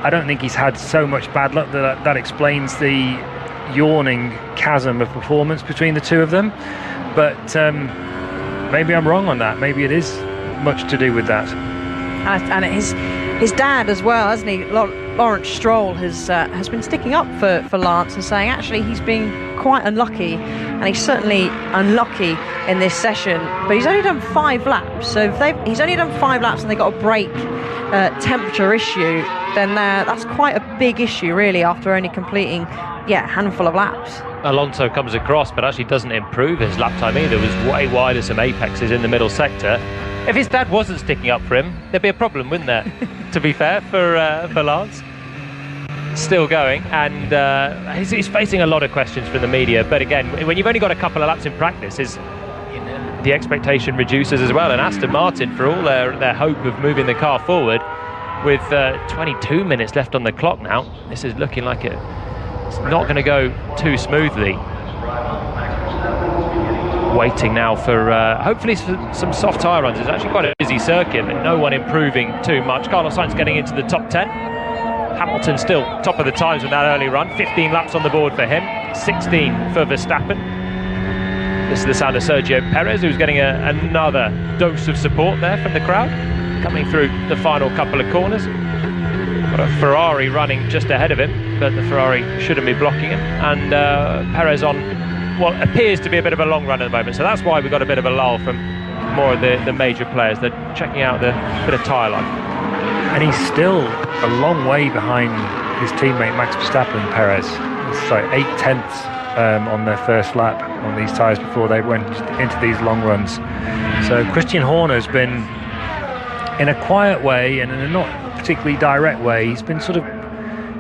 I don't think he's had so much bad luck that explains the yawning chasm of performance between the two of them. But maybe I'm wrong on that. Maybe it is much to do with that. And his dad as well, hasn't he? Lawrence Stroll has been sticking up for Lance and saying actually he's been quite unlucky, and he's certainly unlucky in this session. But he's only done 5 laps, so if he's only done 5 laps and they got a brake temperature issue, then that's quite a big issue really after only completing a handful of laps. Alonso comes across but actually doesn't improve his lap time either. Was way wide of some apexes in the middle sector. If his dad wasn't sticking up for him, there'd be a problem, wouldn't there? To be fair, for Lance. Still going, and he's facing a lot of questions from the media, but again, when you've only got a couple of laps in practice, the expectation reduces as well. And Aston Martin, for all their hope of moving the car forward, with 22 minutes left on the clock now, this is looking like it's not going to go too smoothly. Waiting now for hopefully some soft tyre runs. It's actually quite a busy circuit, but no one improving too much. Carlos Sainz getting into the top 10. Hamilton still top of the times with that early run. 15 laps on the board for him, 16 for Verstappen. This is the sound of Sergio Perez, who's getting another dose of support there from the crowd, coming through the final couple of corners. Got a Ferrari running just ahead of him, but the Ferrari shouldn't be blocking him. And Perez on what appears to be a bit of a long run at the moment, so that's why we got a bit of a lull from more of the major players. They're checking out the bit of tyre life. And he's still a long way behind his teammate Max Verstappen, Perez. It's like 8 tenths on their first lap on these tyres before they went into these long runs. So Christian Horner's been, in a quiet way and in a not particularly direct way, he's been sort of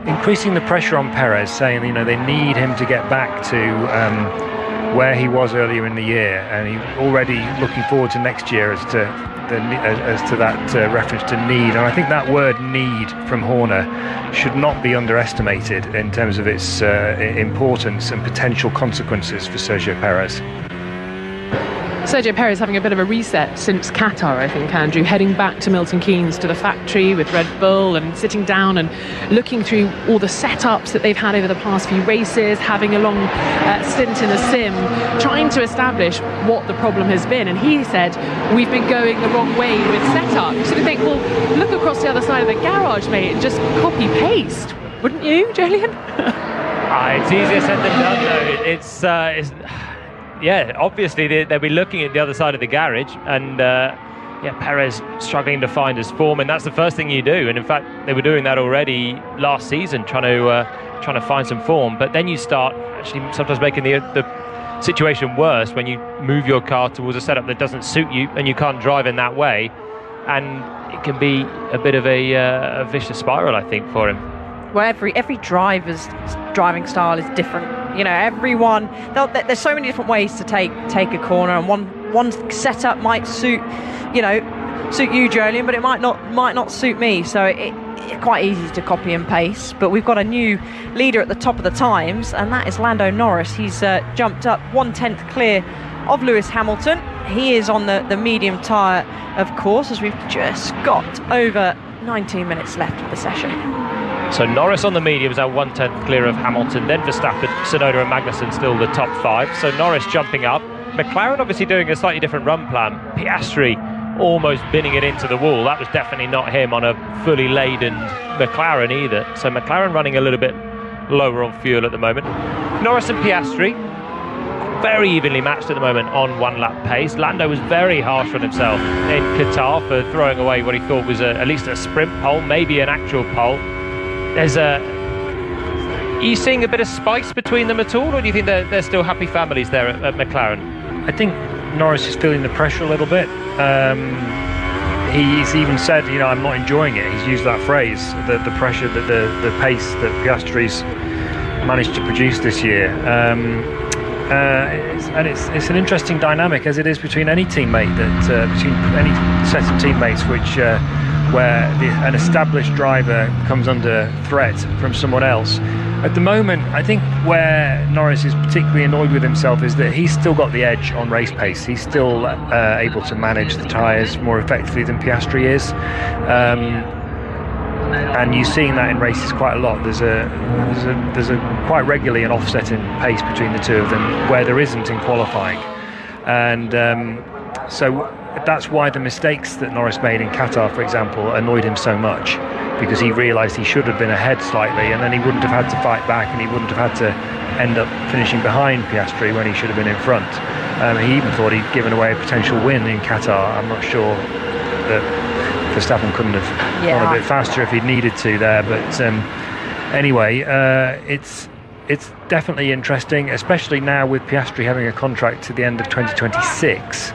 increasing the pressure on Perez, saying they need him to get back to where he was earlier in the year, and he's already looking forward to next year as to that reference to need. And I think that word need from Horner should not be underestimated in terms of its importance and potential consequences for Sergio Perez. Sergio Perez having a bit of a reset since Qatar, I think, Andrew, heading back to Milton Keynes to the factory with Red Bull and sitting down and looking through all the setups that they've had over the past few races, having a long stint in a sim, trying to establish what the problem has been. And he said, we've been going the wrong way with setup. You sort of think, well, look across the other side of the garage, mate, and just copy-paste. Wouldn't you, Julian? It's easier said than done, though. It's obviously they'll be looking at the other side of the garage, and Perez struggling to find his form, and that's the first thing you do. And in fact, they were doing that already last season, trying to find some form. But then you start actually sometimes making the situation worse when you move your car towards a setup that doesn't suit you, and you can't drive in that way, and it can be a bit of a vicious spiral, I think, for him. Well, every driver's driving style is different. You know, everyone. There's so many different ways to take a corner, and one setup might suit you, Julian, but it might not suit me. So it's quite easy to copy and paste. But we've got a new leader at the top of the times, and that is Lando Norris. He's jumped up 1/10 clear of Lewis Hamilton. He is on the medium tyre, of course, as we've just got over 19 minutes left of the session. So Norris on the mediums, now 1/10 clear of Hamilton, then Verstappen, Tsunoda and Magnussen still the top 5. So Norris jumping up. McLaren obviously doing a slightly different run plan. Piastri almost binning it into the wall. That was definitely not him on a fully laden McLaren either. So McLaren running a little bit lower on fuel at the moment. Norris and Piastri very evenly matched at the moment on one lap pace. Lando was very harsh on himself in Qatar for throwing away what he thought was at least a sprint pole, maybe an actual pole. Are you seeing a bit of spice between them at all, or do you think they're still happy families there at McLaren? I think Norris is feeling the pressure a little bit. He's even said, I'm not enjoying it. He's used that phrase, the pressure, the pace that Piastri's managed to produce this year. It's an interesting dynamic, as it is between any teammate, between any set of teammates where an established driver comes under threat from someone else. At the moment, I think where Norris is particularly annoyed with himself is that he's still got the edge on race pace. He's still able to manage the tyres more effectively than Piastri is. And you're seeing that in races quite a lot. There's a quite regularly an offsetting pace between the two of them where there isn't in qualifying. And so that's why the mistakes that Norris made in Qatar, for example, annoyed him so much, because he realised he should have been ahead slightly, and then he wouldn't have had to fight back, and he wouldn't have had to end up finishing behind Piastri when he should have been in front. He even thought he'd given away a potential win in Qatar. I'm not sure that Verstappen couldn't have gone a bit faster if he'd needed to there, but anyway, it's definitely interesting, especially now with Piastri having a contract to the end of 2026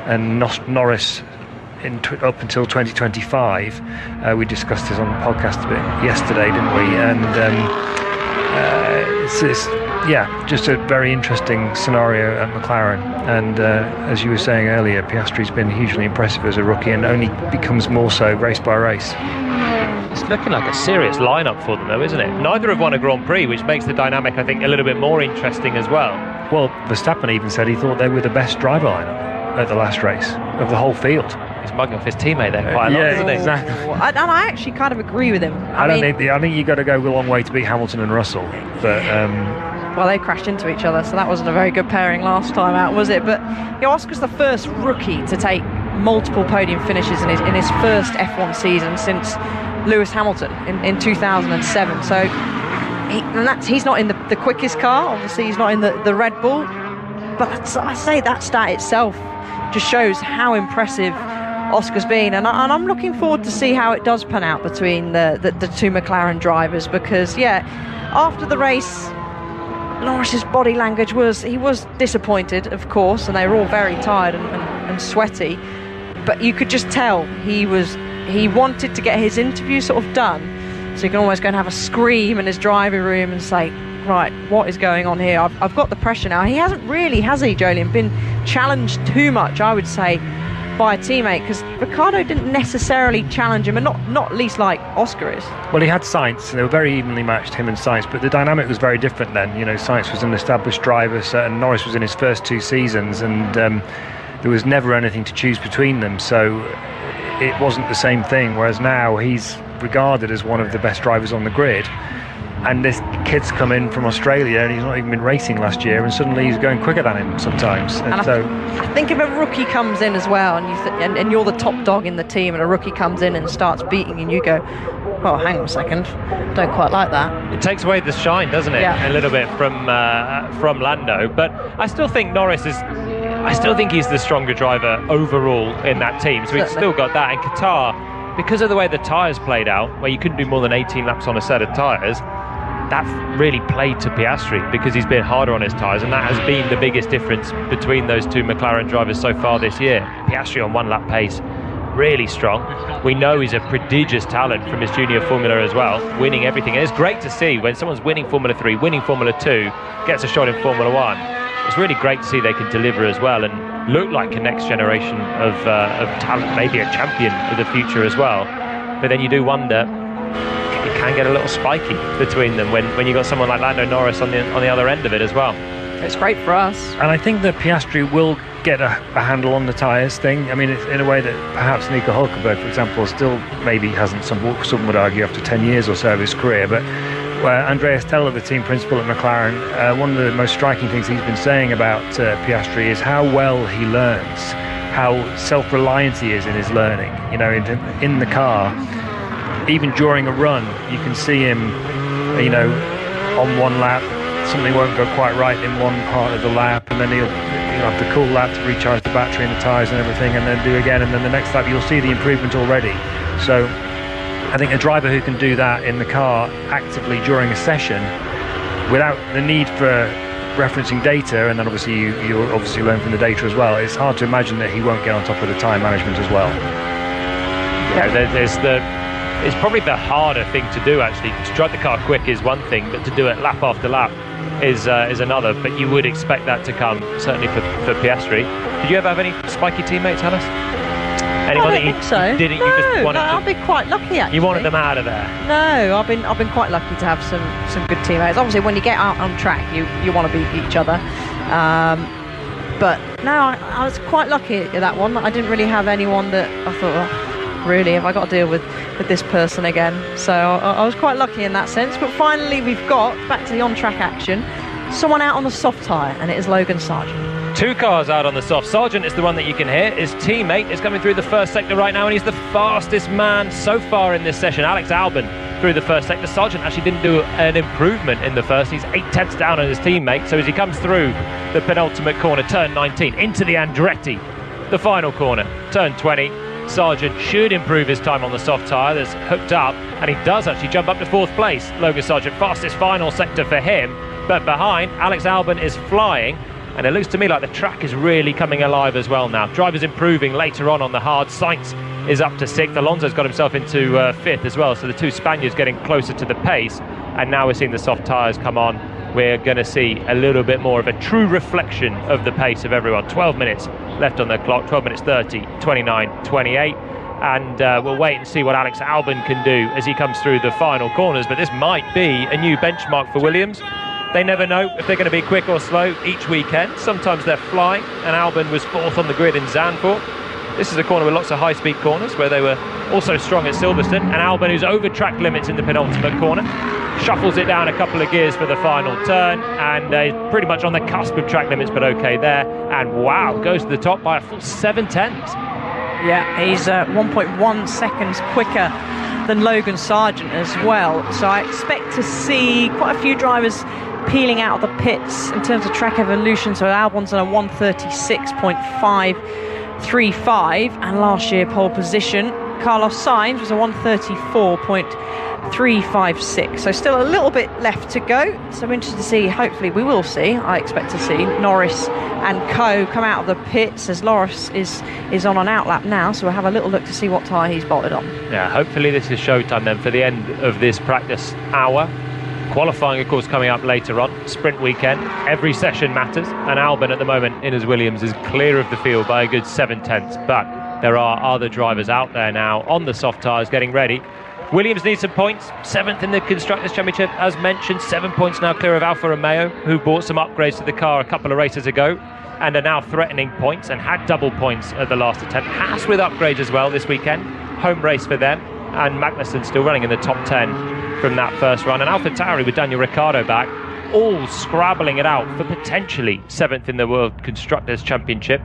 and Norris up until 2025. We discussed this on the podcast a bit yesterday, didn't we? And it's just a very interesting scenario at McLaren. And as you were saying earlier, Piastri's been hugely impressive as a rookie, and only becomes more so race by race. It's looking like a serious lineup for them, though, isn't it? Neither have won a Grand Prix, which makes the dynamic, I think, a little bit more interesting as well. Well, Verstappen even said he thought they were the best driver lineup at the last race of the whole field. He's mugging off his teammate there quite a lot, isn't he? Exactly. And I actually kind of agree with him. I think you've got to go a long way to beat Hamilton and Russell. But well, they crashed into each other, so that wasn't a very good pairing last time out, was it? But Oscar's the first rookie to take multiple podium finishes in his first F1 season since Lewis Hamilton in 2007. So he's not in the quickest car. Obviously, he's not in the Red Bull. But I say that stat itself just shows how impressive Oscar's been, and I'm looking forward to see how it does pan out between the two McLaren drivers, because after the race, Norris's body language was disappointed, of course, and they were all very tired and sweaty, but you could just tell he wanted to get his interview sort of done, so he can almost go and have a scream in his driving room and say, right, what is going on here? I've got the pressure now. He hasn't really, has he, Jolien, been challenged too much, I would say, by a teammate, because Ricciardo didn't necessarily challenge him, and not least like Oscar is. Well, he had Sainz, and they were very evenly matched, him and Sainz, but the dynamic was very different then. Sainz was an established driver, and Norris was in his first 2 seasons, and there was never anything to choose between them, so it wasn't the same thing, whereas now he's regarded as one of the best drivers on the grid, and this kid's come in from Australia and he's not even been racing last year, and suddenly he's going quicker than him sometimes. And so I think if a rookie comes in as well, and and you're the top dog in the team, and a rookie comes in and starts beating, and you go, oh, hang on a second, don't quite like that. It takes away the shine, doesn't it? Yeah. A little bit from Lando, but I still think Norris is. I still think he's the stronger driver overall in that team. So he's still got that. In Qatar, because of the way the tyres played out, where you couldn't do more than 18 laps on a set of tyres, that really played to Piastri because he's been harder on his tyres, and that has been the biggest difference between those two McLaren drivers so far this year. Piastri on one lap pace, really strong. We know he's a prodigious talent from his junior Formula as well, winning everything. And it's great to see when someone's winning Formula 3, winning Formula 2, gets a shot in Formula 1. It's really great to see they can deliver as well and look like a next generation of talent, maybe a champion of the future as well. But then you do wonder, it can get a little spiky between them when you got someone like Lando Norris on the other end of it as well. It's great for us. And I think that Piastri will get a handle on the tyres thing. I mean, it's in a way that perhaps Nico Hulkenberg, for example, still maybe hasn't, some would argue, after 10 years or so of his career. But Andreas Teller, the team principal at McLaren, one of the most striking things he's been saying about Piastri is how well he learns, how self-reliant he is in his learning. You know, in the car, even during a run, you can see him, you know, on one lap, something won't go quite right in one part of the lap, and then he'll have to cool lap to recharge the battery and the tyres and everything, and then do again, and then the next lap you'll see the improvement already. So I think a driver who can do that in the car actively during a session without the need for referencing data, and then obviously you obviously learn from the data as well, it's hard to imagine that he won't get on top of the tyre management as well. Yeah, it's probably the harder thing to do, actually. To drive the car quick is one thing, but to do it lap after lap is another. But you would expect that to come, certainly for Piastri. Did you ever have any spiky teammates, Alice? Anyone I don't think so. You didn't? No, you just wanted I've been quite lucky, actually. You wanted them out of there? No, I've been quite lucky to have some good teammates. Obviously, when you get out on track, you want to beat each other. But no, I was quite lucky at that one. I didn't really have anyone that I thought, oh, really, have I got to deal with this person again? So I was quite lucky in that sense. But finally, we've got, back to the on-track action, someone out on the soft tyre, and it is Logan Sargent. Two cars out on the soft. Sargent is the one that you can hear. His teammate is coming through the first sector right now, and he's the fastest man so far in this session. Alex Albon through the first sector. Sargent actually didn't do an improvement in the first. He's 8/10 down on his teammate. So as he comes through the penultimate corner, turn 19, into the Andretti, the final corner, turn 20, Sargent should improve his time on the soft tyre that's hooked up, and he does actually jump up to fourth place. Logan Sargent, fastest final sector for him, but behind, Alex Albon is flying. And it looks to me like the track is really coming alive as well now. Drivers improving later on the hard. Sainz is up to 6th. Alonso's got himself into 5th as well. So the two Spaniards getting closer to the pace. And now we're seeing the soft tyres come on. We're going to see a little bit more of a true reflection of the pace of everyone. 12 minutes left on the clock. 12 minutes 30, 29, 28. And we'll wait and see what Alex Albon can do as he comes through the final corners. But this might be a new benchmark for Williams. They never know if they're going to be quick or slow each weekend. Sometimes they're flying, and Albon was 4th on the grid in Zandvoort. This is a corner with lots of high-speed corners where they were also strong at Silverstone. And Albon, who's over track limits in the penultimate corner, shuffles it down a couple of gears for the final turn, and is pretty much on the cusp of track limits, but okay there. And wow, goes to the top by a full 7/10. Yeah, he's 1.1 seconds quicker than Logan Sargent as well. So I expect to see quite a few drivers peeling out of the pits in terms of track evolution. So Albon's on a 136.535, and last year pole position. Carlos Sainz was a 134.356. So still a little bit left to go. So I'm interested to see, hopefully we will see, I expect to see Norris and Co come out of the pits, as Norris is on an outlap now. So we'll have a little look to see what tyre he's bolted on. Yeah, hopefully this is showtime then for the end of this practice hour. Qualifying, of course, coming up later on. Sprint weekend. Every session matters. And Albon at the moment in his Williams is clear of the field by a good 7/10. But there are other drivers out there now on the soft tyres getting ready. Williams needs some points. 7th in the Constructors' Championship, as mentioned. 7 points now clear of Alfa Romeo, who bought some upgrades to the car a couple of races ago. and are now threatening points and had double points at the last attempt. Haas with upgrades as well this weekend. Home race for them, and Magnussen still running in the top 10 from that first run. And AlphaTauri with Daniel Ricciardo back, all scrabbling it out for potentially 7th in the World Constructors' Championship.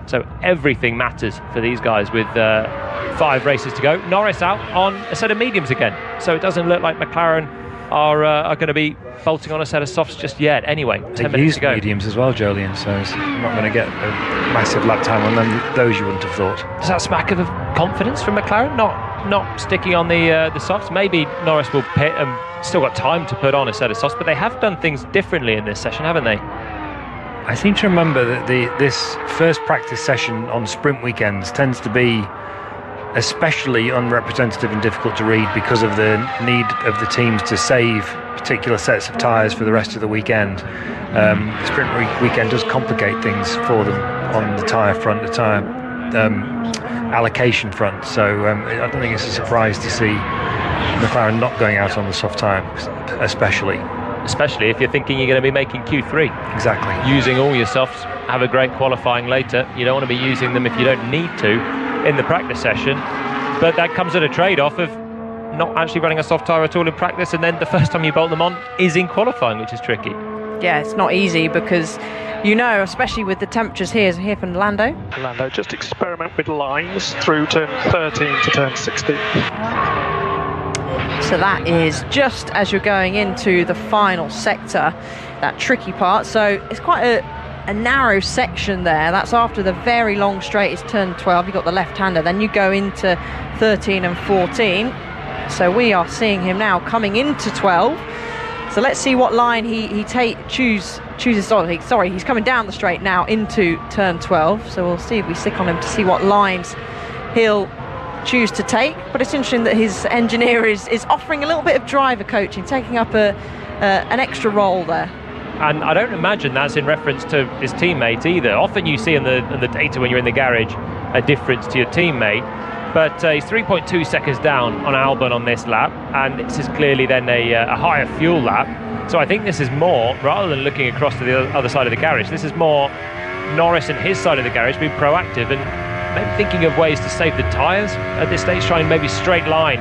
So everything matters for these guys with 5 races to go. Norris out on a set of mediums again, so it doesn't look like McLaren are going to be bolting on a set of softs just yet. Anyway, 10 minutes to go. Mediums as well, Jolyon, so it's not going to get a massive lap time on them. Those you wouldn't have thought. Does that smack of confidence from McLaren? Not sticking on the softs. Maybe Norris will pit and still got time to put on a set of softs, but they have done things differently in this session, haven't they? I seem to remember that this first practice session on sprint weekends tends to be especially unrepresentative and difficult to read because of the need of the teams to save particular sets of tyres for the rest of the weekend. Sprint weekend does complicate things for them on the tyre front, the tyre allocation front. So I don't think it's a surprise to see McLaren not going out on the soft tyre, especially if you're thinking you're going to be making Q3. Exactly. Using all your softs, have a great qualifying later. You don't want to be using them if you don't need to in the practice session, but that comes at a trade-off of not actually running a soft tyre at all in practice, and then the first time you bolt them on is in qualifying, which is tricky. Yeah, it's not easy because, especially with the temperatures here from Lando. Lando, just experiment with lines through turn 13 to turn 16. So that is just as you're going into the final sector, that tricky part. So it's quite a narrow section there. That's after the very long straight is turn 12. You've got the left-hander. Then you go into 13 and 14. So we are seeing him now coming into 12. So let's see what line he chooses. Sorry, he's coming down the straight now into turn 12. So we'll see if we stick on him to see what lines he'll choose to take. But it's interesting that his engineer is offering a little bit of driver coaching, taking up an extra role there. And I don't imagine that's in reference to his teammate either. Often you see in the data when you're in the garage a difference to your teammate, but he's 3.2 seconds down on Albon on this lap, and this is clearly then a higher fuel lap. So I think this is more, rather than looking across to the other side of the garage, this is more Norris and his side of the garage being proactive and maybe thinking of ways to save the tyres at this stage, trying maybe straight line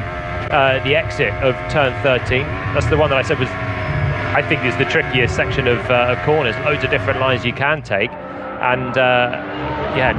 the exit of turn 13. That's the one that I said was, I think, is the trickiest section of corners. Loads of different lines you can take, and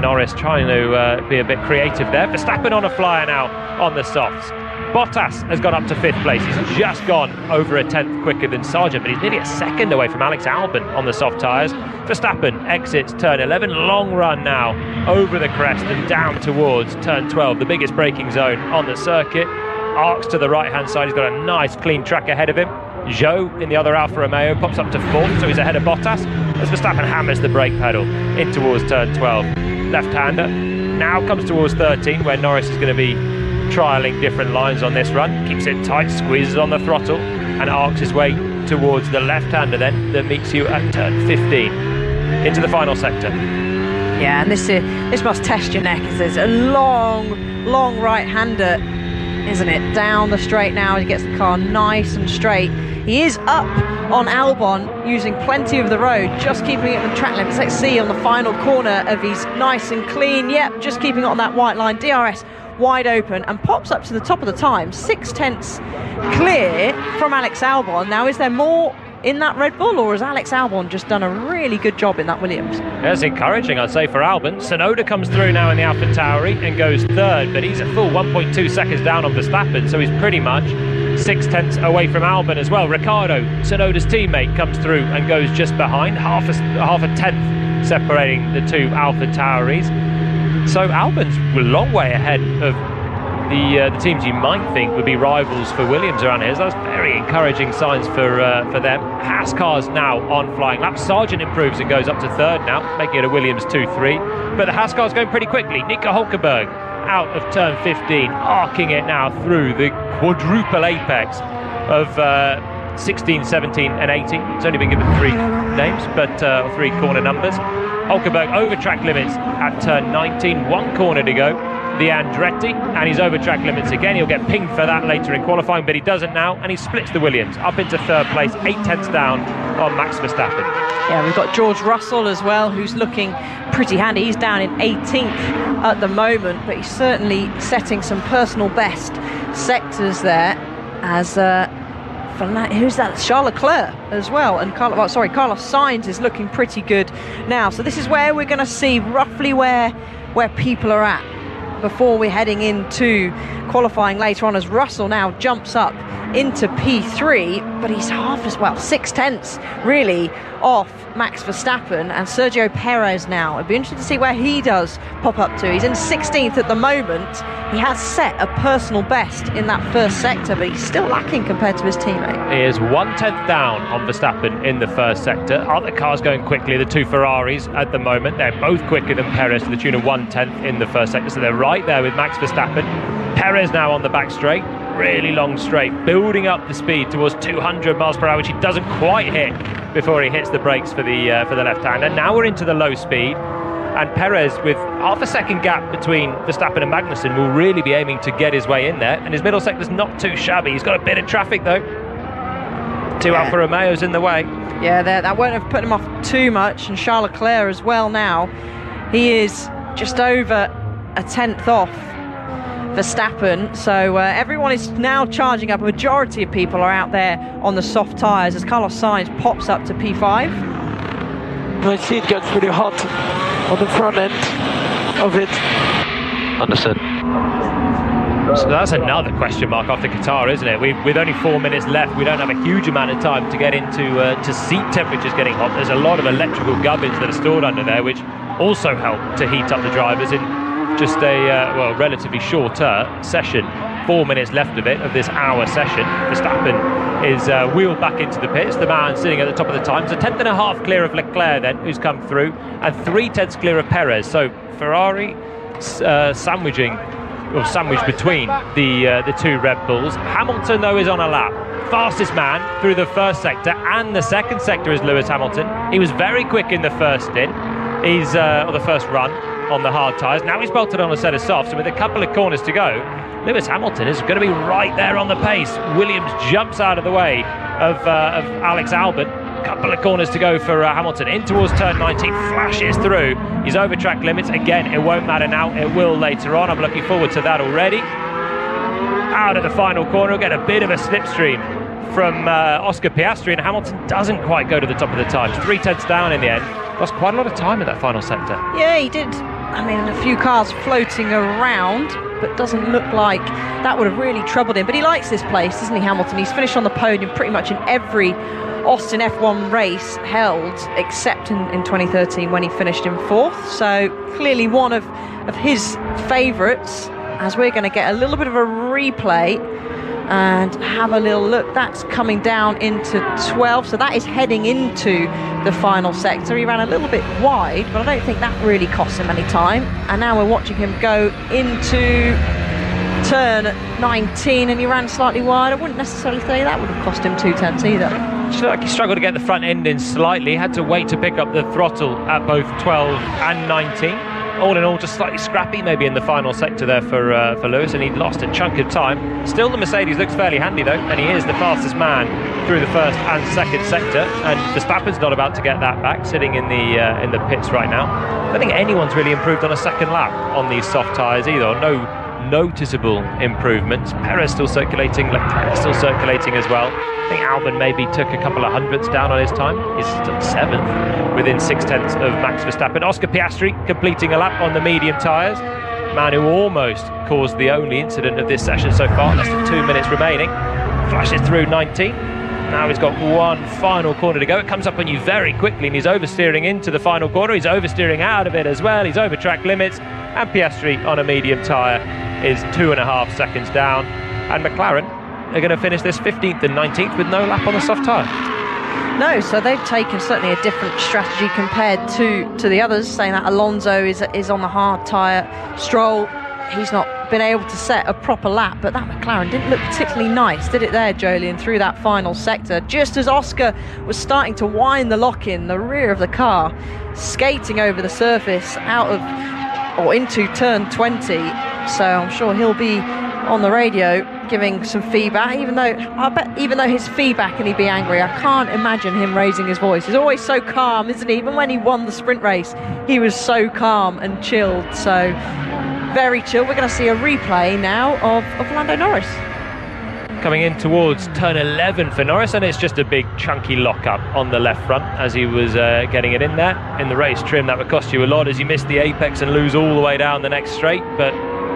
Norris trying to be a bit creative there. Verstappen on a flyer now on the softs. Bottas has gone up to 5th place. He's just gone over a 10th quicker than Sargent, but he's nearly a second away from Alex Albon on the soft tyres. Verstappen exits turn 11, long run now over the crest and down towards turn 12, the biggest braking zone on the circuit. Arcs to the right-hand side. He's got a nice clean track ahead of him. Zhou in the other Alfa Romeo pops up to 4th, so he's ahead of Bottas as Verstappen hammers the brake pedal in towards turn 12. Left-hander now comes towards 13, where Norris is going to be trialling different lines on this run. Keeps it tight, squeezes on the throttle, and arcs his way towards the left-hander then that meets you at turn 15 into the final sector. Yeah, and this must test your neck, as there's a long right-hander, isn't it? Down the straight now, he gets the car nice and straight. He is up on Albon, using plenty of the road, just keeping it on track limits. Let's see on the final corner of he's nice and clean. Yep, just keeping it on that white line. DRS wide open and pops up to the top of the time. 6/10 clear from Alex Albon. Now, is there more in that Red Bull, or has Alex Albon just done a really good job in that Williams? That's encouraging, I'd say, for Albon. Tsunoda comes through now in the AlphaTauri and goes 3rd, but he's a full 1.2 seconds down on Verstappen, so he's pretty much 6/10 away from Albon as well. Ricciardo, Tsunoda's teammate, comes through and goes just behind, half a tenth separating the two AlphaTauris. So Albon's a long way ahead of the teams you might think would be rivals for Williams around here. So that's very encouraging signs for them. Haas cars now on flying laps. Sargent improves and goes up to 3rd now, making it a Williams 2-3. But the Haas car's going pretty quickly. Nico Hulkenberg out of turn 15, arcing it now through the quadruple apex of 16, 17 and 18. It's only been given 3 names, but 3 corner numbers. Hulkenberg over track limits at turn 19, 1 corner to go. the Andretti, and he's over track limits again. He'll get pinged for that later in qualifying, but he doesn't now, and he splits the Williams up into third place, 8 tenths down on Max Verstappen. Yeah, we've got George Russell as well, who's looking pretty handy. He's down in 18th at the moment, but he's certainly setting some personal best sectors there. As who's that? Charles Leclerc as well, and Carlos Sainz is looking pretty good now. So this is where we're going to see roughly where people are at before we're heading into qualifying later on, as Russell now jumps up into P3, but he's half as well, 6 tenths really off Max Verstappen. And Sergio Perez now, it'd be interesting to see where he does pop up to. He's in 16th at the moment. He has set a personal best in that first sector, but he's still lacking compared to his teammate. He is 1 tenth down on Verstappen in the first sector. Other cars going quickly, the two Ferraris at the moment. They're both quicker than Perez to the tune of 1 tenth in the first sector, so they're right there with Max Verstappen. Perez now on the back straight, really long straight, building up the speed towards 200 miles per hour, which he doesn't quite hit before he hits the brakes for the left-hander. Now we're into the low speed, and Perez, with half a second gap between Verstappen and Magnussen, will really be aiming to get his way in there, and his middle sector's not too shabby. He's got a bit of traffic though. Two Alfa Romeos in the way. Yeah, that won't have put him off too much, and Charles Leclerc as well now. He is just over a tenth off Verstappen, so everyone is now charging up. A majority of people are out there on the soft tyres as Carlos Sainz pops up to P5. I see it gets pretty hot on the front end of it. Understood. So that's another question mark off the Qatar, isn't it? With only 4 minutes left, we don't have a huge amount of time to get into to seat temperatures getting hot. There's a lot of electrical gubbins that are stored under there, which also help to heat up the drivers in just a relatively shorter session. 4 minutes left of it, of this hour session. Verstappen is wheeled back into the pits. The man sitting at the top of the times, a tenth and a half clear of Leclerc then, who's come through, and 3 tenths clear of Perez. So Ferrari sandwiched between the two Red Bulls. Hamilton though is on a lap. Fastest man through the first sector and the second sector is Lewis Hamilton. He was very quick in the first stint. He's or the first run on the hard tyres. Now he's bolted on a set of softs, and with a couple of corners to go, Lewis Hamilton is going to be right there on the pace. Williams jumps out of the way of Alex Albon. Couple of corners to go for Hamilton. In towards turn 19, flashes through. He's over track limits. Again, it won't matter now, it will later on. I'm looking forward to that already. Out of the final corner, we'll get a bit of a slipstream from Oscar Piastri, and Hamilton doesn't quite go to the top of the times. 3 tenths down in the end. Lost quite a lot of time in that final sector. Yeah, he did. I mean, a few cars floating around, but doesn't look like that would have really troubled him. But he likes this place, doesn't he, Hamilton? He's finished on the podium pretty much in every Austin F1 race held, except in 2013 when he finished in 4th. So clearly one of his favourites, as we're going to get a little bit of a replay and have a little look. That's coming down into 12, so that is heading into the final sector. He ran a little bit wide, but I don't think that really cost him any time. And now we're watching him go into turn 19, and he ran slightly wide. I wouldn't necessarily say that would have cost him 2 tenths either. Looks like he struggled to get the front end in slightly, had to wait to pick up the throttle at both 12 and 19. All in all, just slightly scrappy maybe in the final sector there for Lewis, and he'd lost a chunk of time. Still, the Mercedes looks fairly handy though, and he is the fastest man through the first and second sector, and Verstappen's not about to get that back, sitting in the pits right now. I don't think anyone's really improved on a second lap on these soft tyres either. No noticeable improvements. Perez still circulating, Leclerc still circulating as well. I think Albon maybe took a couple of hundredths down on his time. He's still 7th, within 6 tenths of Max Verstappen. Oscar Piastri completing a lap on the medium tyres. Man who almost caused the only incident of this session so far. Less than 2 minutes remaining. Flashes through 19. Now he's got one final corner to go. It comes up on you very quickly, and he's oversteering into the final corner. He's oversteering out of it as well. He's over track limits, and Piastri on a medium tyre is 2.5 seconds down. And McLaren are going to finish this 15th and 19th with no lap on the soft tyre. No, so they've taken certainly a different strategy compared to the others, saying that Alonso is on the hard tyre. Stroll, he's not been able to set a proper lap, but that McLaren didn't look particularly nice, did it there, Jolien, through that final sector? Just as Oscar was starting to wind the lock-in, the rear of the car skating over the surface out of or into turn 20, so I'm sure he'll be on the radio giving some feedback, even though his feedback and he'd be angry, I can't imagine him raising his voice. He's always so calm, isn't he? Even when he won the sprint race, he was so calm and chilled, so very chill. We're going to see a replay now of Lando Norris. Coming in towards turn 11 for Norris, and it's just a big chunky lockup on the left front as he was getting it in there. In the race trim, that would cost you a lot as you miss the apex and lose all the way down the next straight, but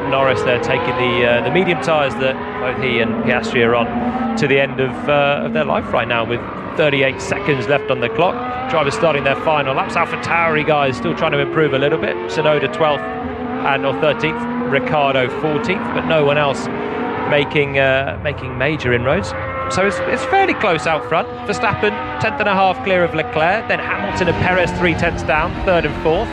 Norris there taking the medium tyres that both he and Piastri are on to the end of their life right now, with 38 seconds left on the clock. Drivers starting their final laps. AlphaTauri guys still trying to improve a little bit. Tsunoda 12th or 13th, Ricciardo 14th, but no one else making major inroads. So it's fairly close out front. Verstappen 10th and a half clear of Leclerc, then Hamilton and Perez 3/10 down, 3rd and 4th.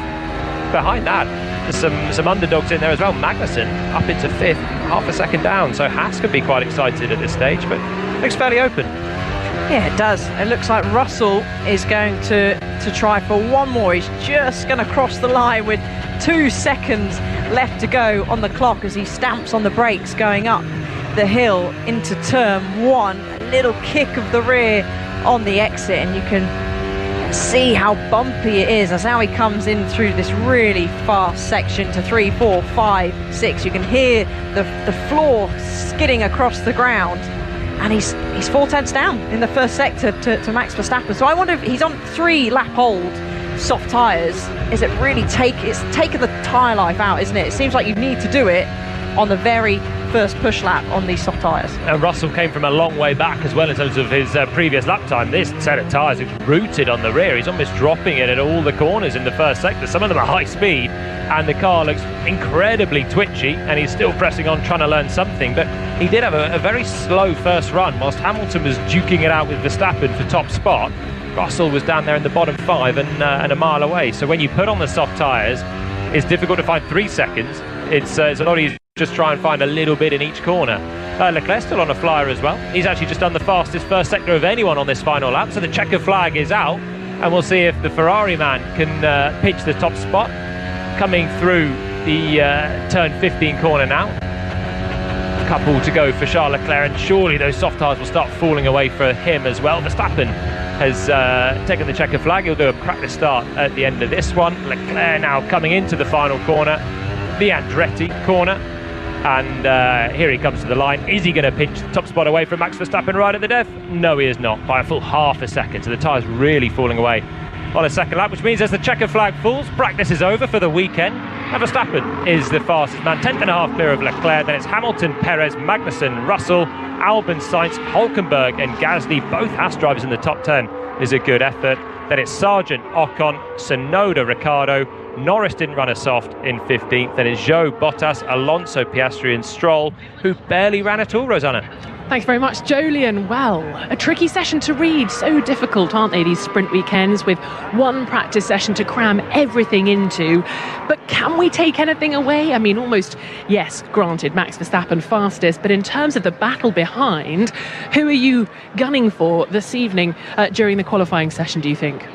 Behind that, there's some underdogs in there as well. Magnussen up into 5th, half a second down, so Haas could be quite excited at this stage, but looks fairly open. Yeah, it does. It looks like Russell is going to try for one more. He's just going to cross the line with 2 seconds left to go on the clock as he stamps on the brakes going up the hill into turn 1. A little kick of the rear on the exit, and you can see how bumpy it is. That's how he comes in through this really fast section to 3, 4, 5, 6. You can hear the floor skidding across the ground, and he's 4/10 down in the first sector to Max Verstappen. So I wonder if he's on 3 lap hold soft tyres. Is it really it's taken the tyre life out, isn't it? It seems like you need to do it on the very first push lap on these soft tyres. And Russell came from a long way back as well in terms of his previous lap time. This set of tyres is rooted on the rear. He's almost dropping it at all the corners in the first sector. Some of them are high speed, and the car looks incredibly twitchy, and he's still pressing on trying to learn something. But he did have a very slow first run whilst Hamilton was duking it out with Verstappen for top spot. Russell was down there in the bottom 5 and a mile away. So when you put on the soft tyres, it's difficult to find 3 seconds. It's a lot easier to just try and find a little bit in each corner. Leclerc still on a flyer as well. He's actually just done the fastest first sector of anyone on this final lap, so the checker flag is out, and we'll see if the Ferrari man can pitch the top spot. Coming through the turn 15 corner now. Couple to go for Charles Leclerc, and surely those soft tyres will start falling away for him as well. Verstappen has taken the checker flag. He'll do a practice start at the end of this one. Leclerc now coming into the final corner, the Andretti corner, and here he comes to the line. Is he going to pinch the top spot away from Max Verstappen right at the death? No, he is not, by a full half a second. So the tyre's really falling away on a second lap, which means as the checker flag falls, practice is over for the weekend. And Verstappen is the fastest man, 10th and a half clear of Leclerc. Then it's Hamilton, Perez, Magnussen, Russell, Albon, Sainz, Hülkenberg and Gasly. Both Haas drivers in the top 10 is a good effort. Then it's Sargent, Ocon, Tsunoda, Ricciardo. Norris didn't run a soft in 15th. Then it's Zhou, Bottas, Alonso, Piastri and Stroll, who barely ran at all, Rosanna. Thanks very much, Jolyon. Well, a tricky session to read. So difficult, aren't they, these sprint weekends, with one practice session to cram everything into. But can we take anything away? I mean, almost, yes, granted, Max Verstappen fastest, but in terms of the battle behind, who are you gunning for this evening during the qualifying session, do you think?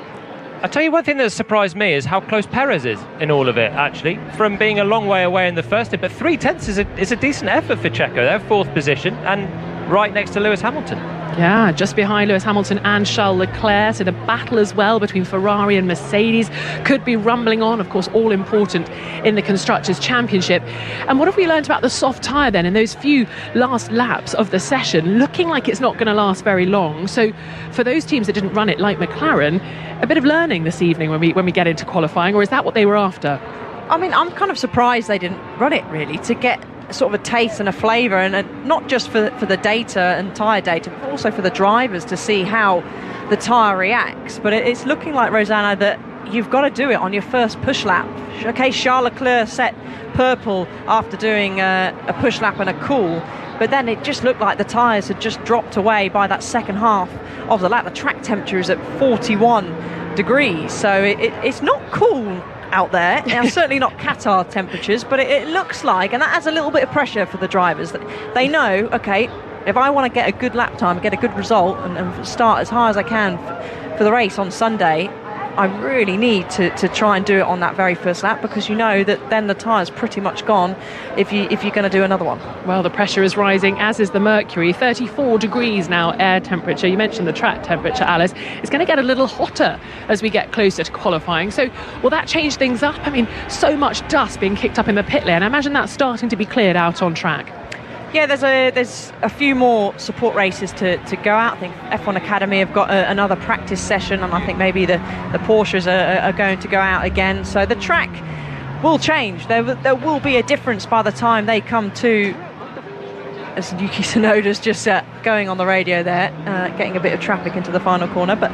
I'll tell you one thing that surprised me is how close Perez is in all of it, actually, from being a long way away in the first hit. But 3/10 is a decent effort for Checo. They're 4th position and right next to Lewis Hamilton. Yeah, just behind Lewis Hamilton and Charles Leclerc. So the battle as well between Ferrari and Mercedes could be rumbling on, of course, all important in the Constructors' Championship. And what have we learned about the soft tyre then in those few last laps of the session? Looking like it's not going to last very long. So for those teams that didn't run it, like McLaren, a bit of learning this evening when we get into qualifying, or is that what they were after? I mean, I'm kind of surprised they didn't run it, really, to get sort of a taste and a flavour, and not just for the data and tyre data, but also for the drivers to see how the tyre reacts. But it's looking like, Rosanna, that you've got to do it on your first push lap. Okay, Charles Leclerc set purple after doing a push lap and a cool, but then it just looked like the tyres had just dropped away by that second half of the lap. The track temperature is at 41 degrees, so it's not cool out there. Certainly not Qatar temperatures, but it looks like, and that adds a little bit of pressure for the drivers, that they know, okay, if I want to get a good lap time, get a good result and start as high as I can for the race on Sunday, I really need to try and do it on that very first lap, because you know that then the tyre's pretty much gone if you're going to do another one. Well, the pressure is rising, as is the mercury. 34 degrees now air temperature. You mentioned the track temperature, Alice. It's going to get a little hotter as we get closer to qualifying. So will that change things up? I mean, so much dust being kicked up in the pit lane. I imagine that's starting to be cleared out on track. Yeah, there's a few more support races to go out. I think F1 Academy have got another practice session, and I think maybe the Porsches are going to go out again. So the track will change. There will be a difference by the time they come to, as Yuki Tsunoda's just going on the radio there, getting a bit of traffic into the final corner. But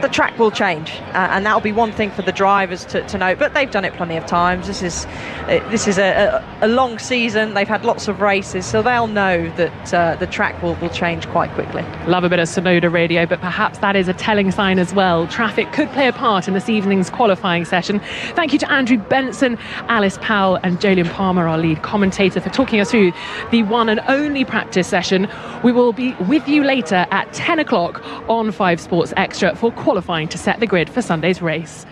the track will change, and that'll be one thing for the drivers to note. But they've done it plenty of times. This is a long season. They've had lots of races, so they'll know that the track will change quite quickly. Love a bit of Tsunoda radio, but perhaps that is a telling sign as well. Traffic could play a part in this evening's qualifying session. Thank you to Andrew Benson, Alice Powell and Jolyon Palmer, our lead commentator, for talking us through the one and only practice session. We will be with you later at 10 o'clock on 5 Sports Extra for qualifying to set the grid for Sunday's race.